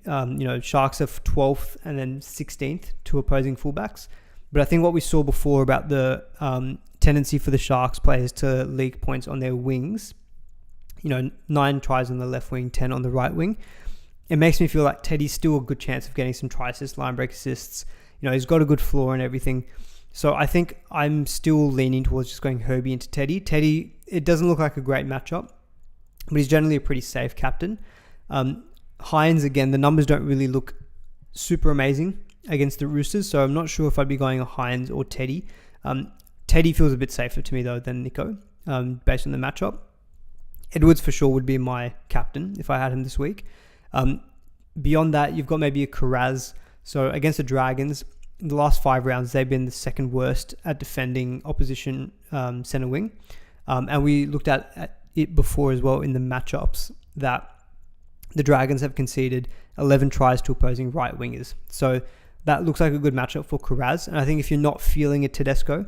Sharks are 12th and then 16th to opposing fullbacks. But I think what we saw before about the tendency for the Sharks players to leak points on their wings, 9 tries on the left wing, 10 on the right wing, it makes me feel like Teddy's still a good chance of getting some try assists, line break assists. He's got a good floor and everything. So I think I'm still leaning towards just going Herbie into Teddy. Teddy, it doesn't look like a great matchup, but he's generally a pretty safe captain. Hines, again, the numbers don't really look super amazing against the Roosters, so I'm not sure if I'd be going a Hines or Teddy. Teddy feels a bit safer to me, though, than Nico, based on the matchup. Edwards, for sure, would be my captain if I had him this week. Beyond that, you've got maybe a Karaz. So against the Dragons, in the last 5 rounds, they've been the second worst at defending opposition center wing. And we looked at it before as well in the matchups that the Dragons have conceded 11 tries to opposing right wingers. So that looks like a good matchup for Carraz. And I think if you're not feeling it Tedesco,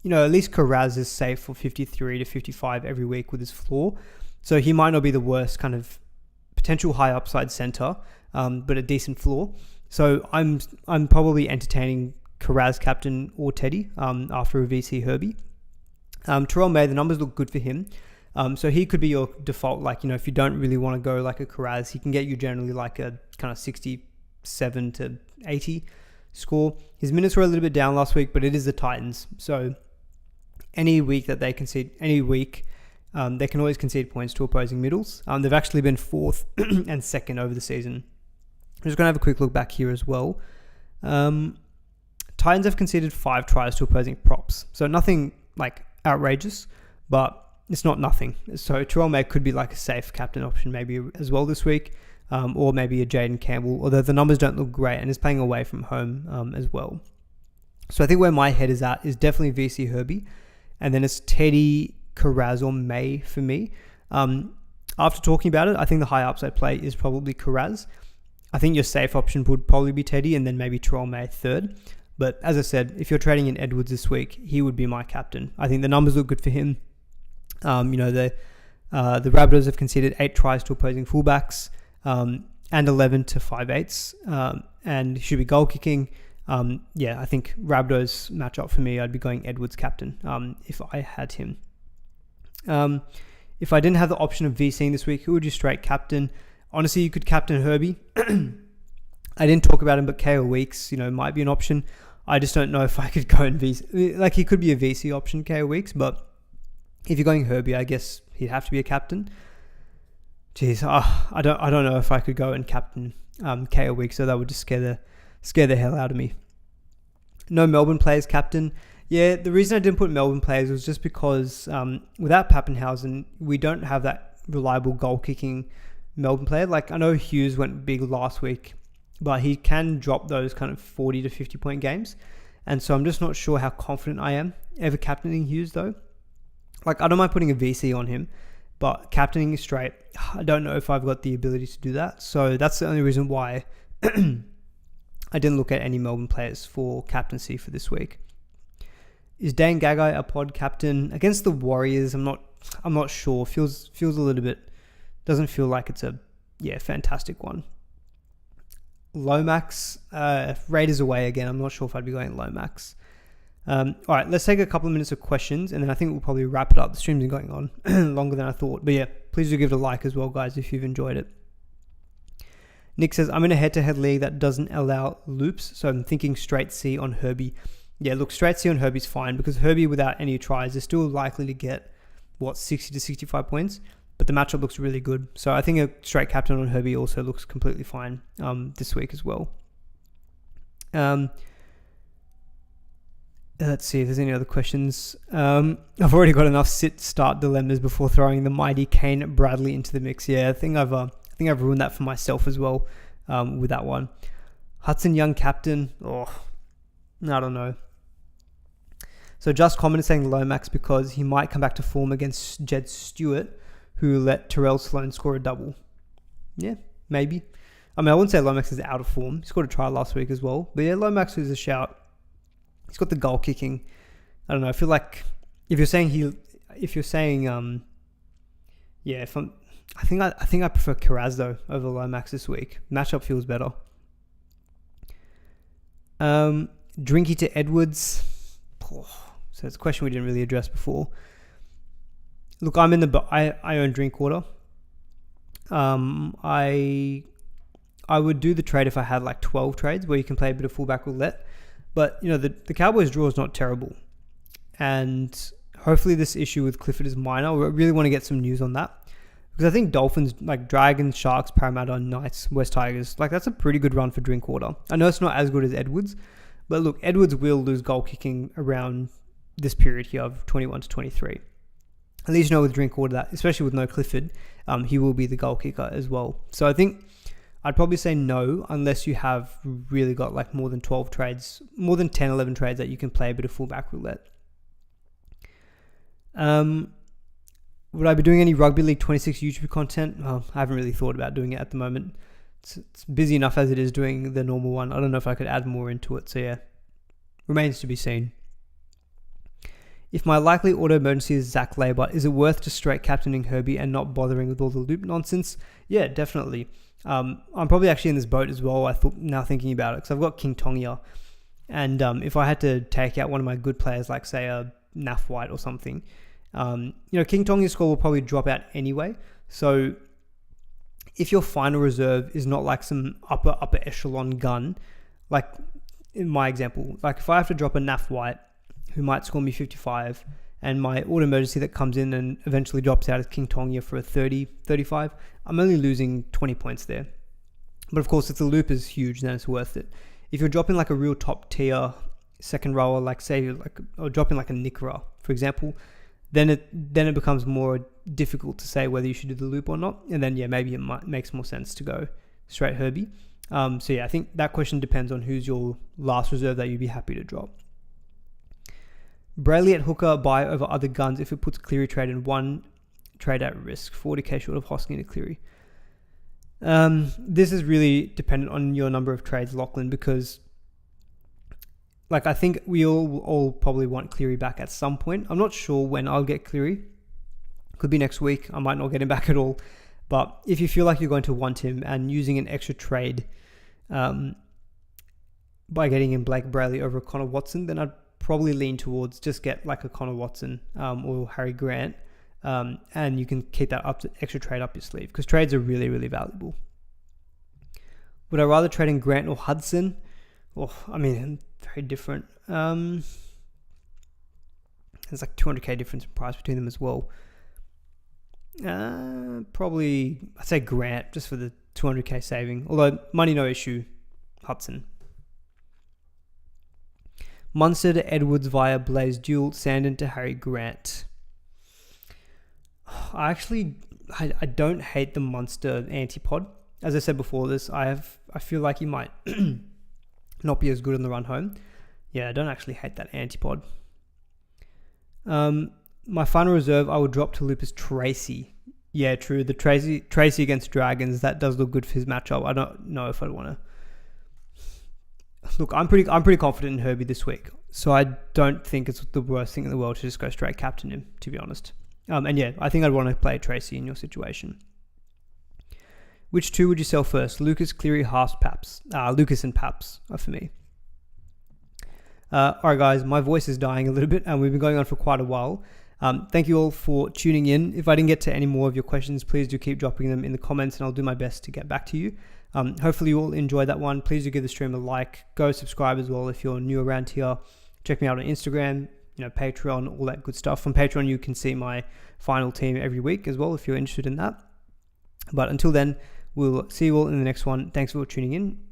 at least Carraz is safe for 53 to 55 every week with his floor. So he might not be the worst kind of potential high upside center, but a decent floor. So I'm probably entertaining Carraz captain or Teddy after a VC Herbie. Terrell May, the numbers look good for him. So he could be your default, if you don't really want to go like a Carraz, he can get you generally like a kind of 67 to 80 score. His minutes were a little bit down last week, but it is the Titans. So any week that they concede, they can always concede points to opposing middles. They've actually been 4th and 2nd over the season. I'm just going to have a quick look back here as well. Titans have conceded 5 tries to opposing props. So nothing like outrageous, but it's not nothing. So Terrell May could be like a safe captain option maybe as well this week, or maybe a Jaden Campbell, although the numbers don't look great and is playing away from home as well. So I think where my head is at is definitely VC Herbie, and then it's Teddy, Carraz, or May for me. After talking about it, I think the high upside play is probably Carraz. I think your safe option would probably be Teddy and then maybe Terrell May third. But as I said, if you're trading in Edwards this week, he would be my captain. I think the numbers look good for him. The Rabbitohs have conceded 8 tries to opposing fullbacks and 11 to 5/8, and he should be goal kicking. I think Rabbitohs matchup for me, I'd be going Edwards captain if I had him. If I didn't have the option of VCing this week, who would you straight captain? Honestly, you could captain Herbie. I didn't talk about him, but KO Weeks, might be an option. I just don't know if I could go and VC. Like, he could be a VC option, KO Weeks, but if you're going Herbie, I guess he'd have to be a captain. Jeez, I don't know if I could go and captain KO Weeks, so that would just scare the hell out of me. No Melbourne players captain. Yeah, the reason I didn't put Melbourne players was just because without Pappenhausen, we don't have that reliable goal-kicking Melbourne player. Like, I know Hughes went big last week, but he can drop those kind of 40 to 50 point games. And so I'm just not sure how confident I am ever captaining Hughes though. Like, I don't mind putting a VC on him, but captaining straight, I don't know if I've got the ability to do that. So that's the only reason why I didn't look at any Melbourne players for captaincy for this week. Is Dane Gagai a pod captain against the Warriors? I'm not sure. Feels a little bit, doesn't feel like it's a fantastic one. Lomax, Raiders away again. I'm not sure if I'd be going Lomax. All right, let's take a couple of minutes of questions, and then I think we'll probably wrap it up. The stream's been going on longer than I thought. But yeah, please do give it a like as well, guys, if you've enjoyed it. Nick says, I'm in a head-to-head league that doesn't allow loops, so I'm thinking straight C on Herbie. Yeah, look, straight C on Herbie's fine, because Herbie, without any tries, is still likely to get, 60 to 65 points? But the matchup looks really good. So I think a straight captain on Herbie also looks completely fine this week as well. Let's see if there's any other questions. I've already got enough sit-start dilemmas before throwing the mighty Kane Bradley into the mix. Yeah, I think I've ruined that for myself as well with that one. Hudson Young captain. I don't know. So Just Comment is saying Lomax because he might come back to form against Jed Stewart, who let Terrell Sloan score a double. Yeah, maybe. I wouldn't say Lomax is out of form. He scored a try last week as well. But yeah, Lomax is a shout. He's got the goal kicking. I don't know. I feel like I think I prefer Carraz though over Lomax this week. Matchup feels better. Drinky to Edwards. So it's a question we didn't really address before. Look, I own Drinkwater. I would do the trade if I had like 12 trades where you can play a bit of fullback roulette. But, the Cowboys draw is not terrible. And hopefully this issue with Clifford is minor. I really want to get some news on that. Because I think Dolphins, like Dragons, Sharks, Parramatta, Knights, West Tigers, like that's a pretty good run for Drinkwater. I know it's not as good as Edwards. But look, Edwards will lose goal kicking around this period here of 21 to 23. At least with Drinkwater, that, especially with no Clifford, he will be the goal kicker as well. So I think I'd probably say no, unless you have really got like more than 12 trades, more than 10, 11 trades that you can play a bit of fullback roulette. Would I be doing any Rugby League 26 YouTube content? I haven't really thought about doing it at the moment. it's busy enough as it is doing the normal one. I don't know if I could add more into it. So yeah, remains to be seen. If my likely auto emergency is Zach Labour, is it worth just straight captaining Herbie and not bothering with all the loop nonsense? Yeah, definitely. I'm probably actually in this boat as well. I thought, now thinking about it, because I've got King Tongia, and if I had to take out one of my good players, like say a Naf White or something, King Tongia's score will probably drop out anyway. So if your final reserve is not like some upper echelon gun, like in my example, like if I have to drop a Naf White who might score me 55, and my auto emergency that comes in and eventually drops out is King Tongia for a 30, 35, I'm only losing 20 points there. But of course, if the loop is huge, then it's worth it. If you're dropping like a real top tier second rower, like say, or dropping like a Nikra, for example, then it becomes more difficult to say whether you should do the loop or not. And then, yeah, maybe it makes more sense to go straight Herbie. So yeah, I think that question depends on who's your last reserve that you'd be happy to drop. Brayley at hooker, buy over other guns if it puts Cleary trade in one trade at risk. 40k short of Hosking to Cleary. This is really dependent on your number of trades, Lachlan, because like I think we all probably want Cleary back at some point. I'm not sure when I'll get Cleary. Could be next week. I might not get him back at all. But if you feel like you're going to want him and using an extra trade by getting in Blake Brayley over Connor Watson, then I'd probably lean towards just get like a Connor Watson or Harry Grant, and you can keep that extra trade up your sleeve because trades are really, really valuable. Would I rather trade in Grant or Hudson? Well, I mean, very different. There's like 200k difference in price between them as well. Probably I'd say Grant just for the 200k saving, although money no issue. Hudson. Munster to Edwards via Blaze duel, Sandon to Harry Grant. I don't hate the Munster antipod. As I said before this, I feel like he might not be as good on the run home. Yeah, I don't actually hate that antipod. My final reserve I would drop to loop is Tracy. Yeah, true. The Tracy against Dragons, that does look good for his matchup. I don't know if I'd want to. Look, I'm pretty confident in Herbie this week, so I don't think it's the worst thing in the world to just go straight captain him, to be honest. And yeah, I think I'd want to play Tracy in your situation. Which two would you sell first? Lucas, Cleary, Haas, Paps. Lucas and Paps are for me. Alright guys, my voice is dying a little bit and we've been going on for quite a while. Thank you all for tuning in. If I didn't get to any more of your questions, please do keep dropping them in the comments and I'll do my best to get back to you. Hopefully you all enjoyed that one. Please do give the stream a like. Go subscribe as well if you're new around here. Check me out on Instagram, Patreon, all that good stuff. On Patreon, you can see my final team every week as well if you're interested in that. But until then, we'll see you all in the next one. Thanks for tuning in.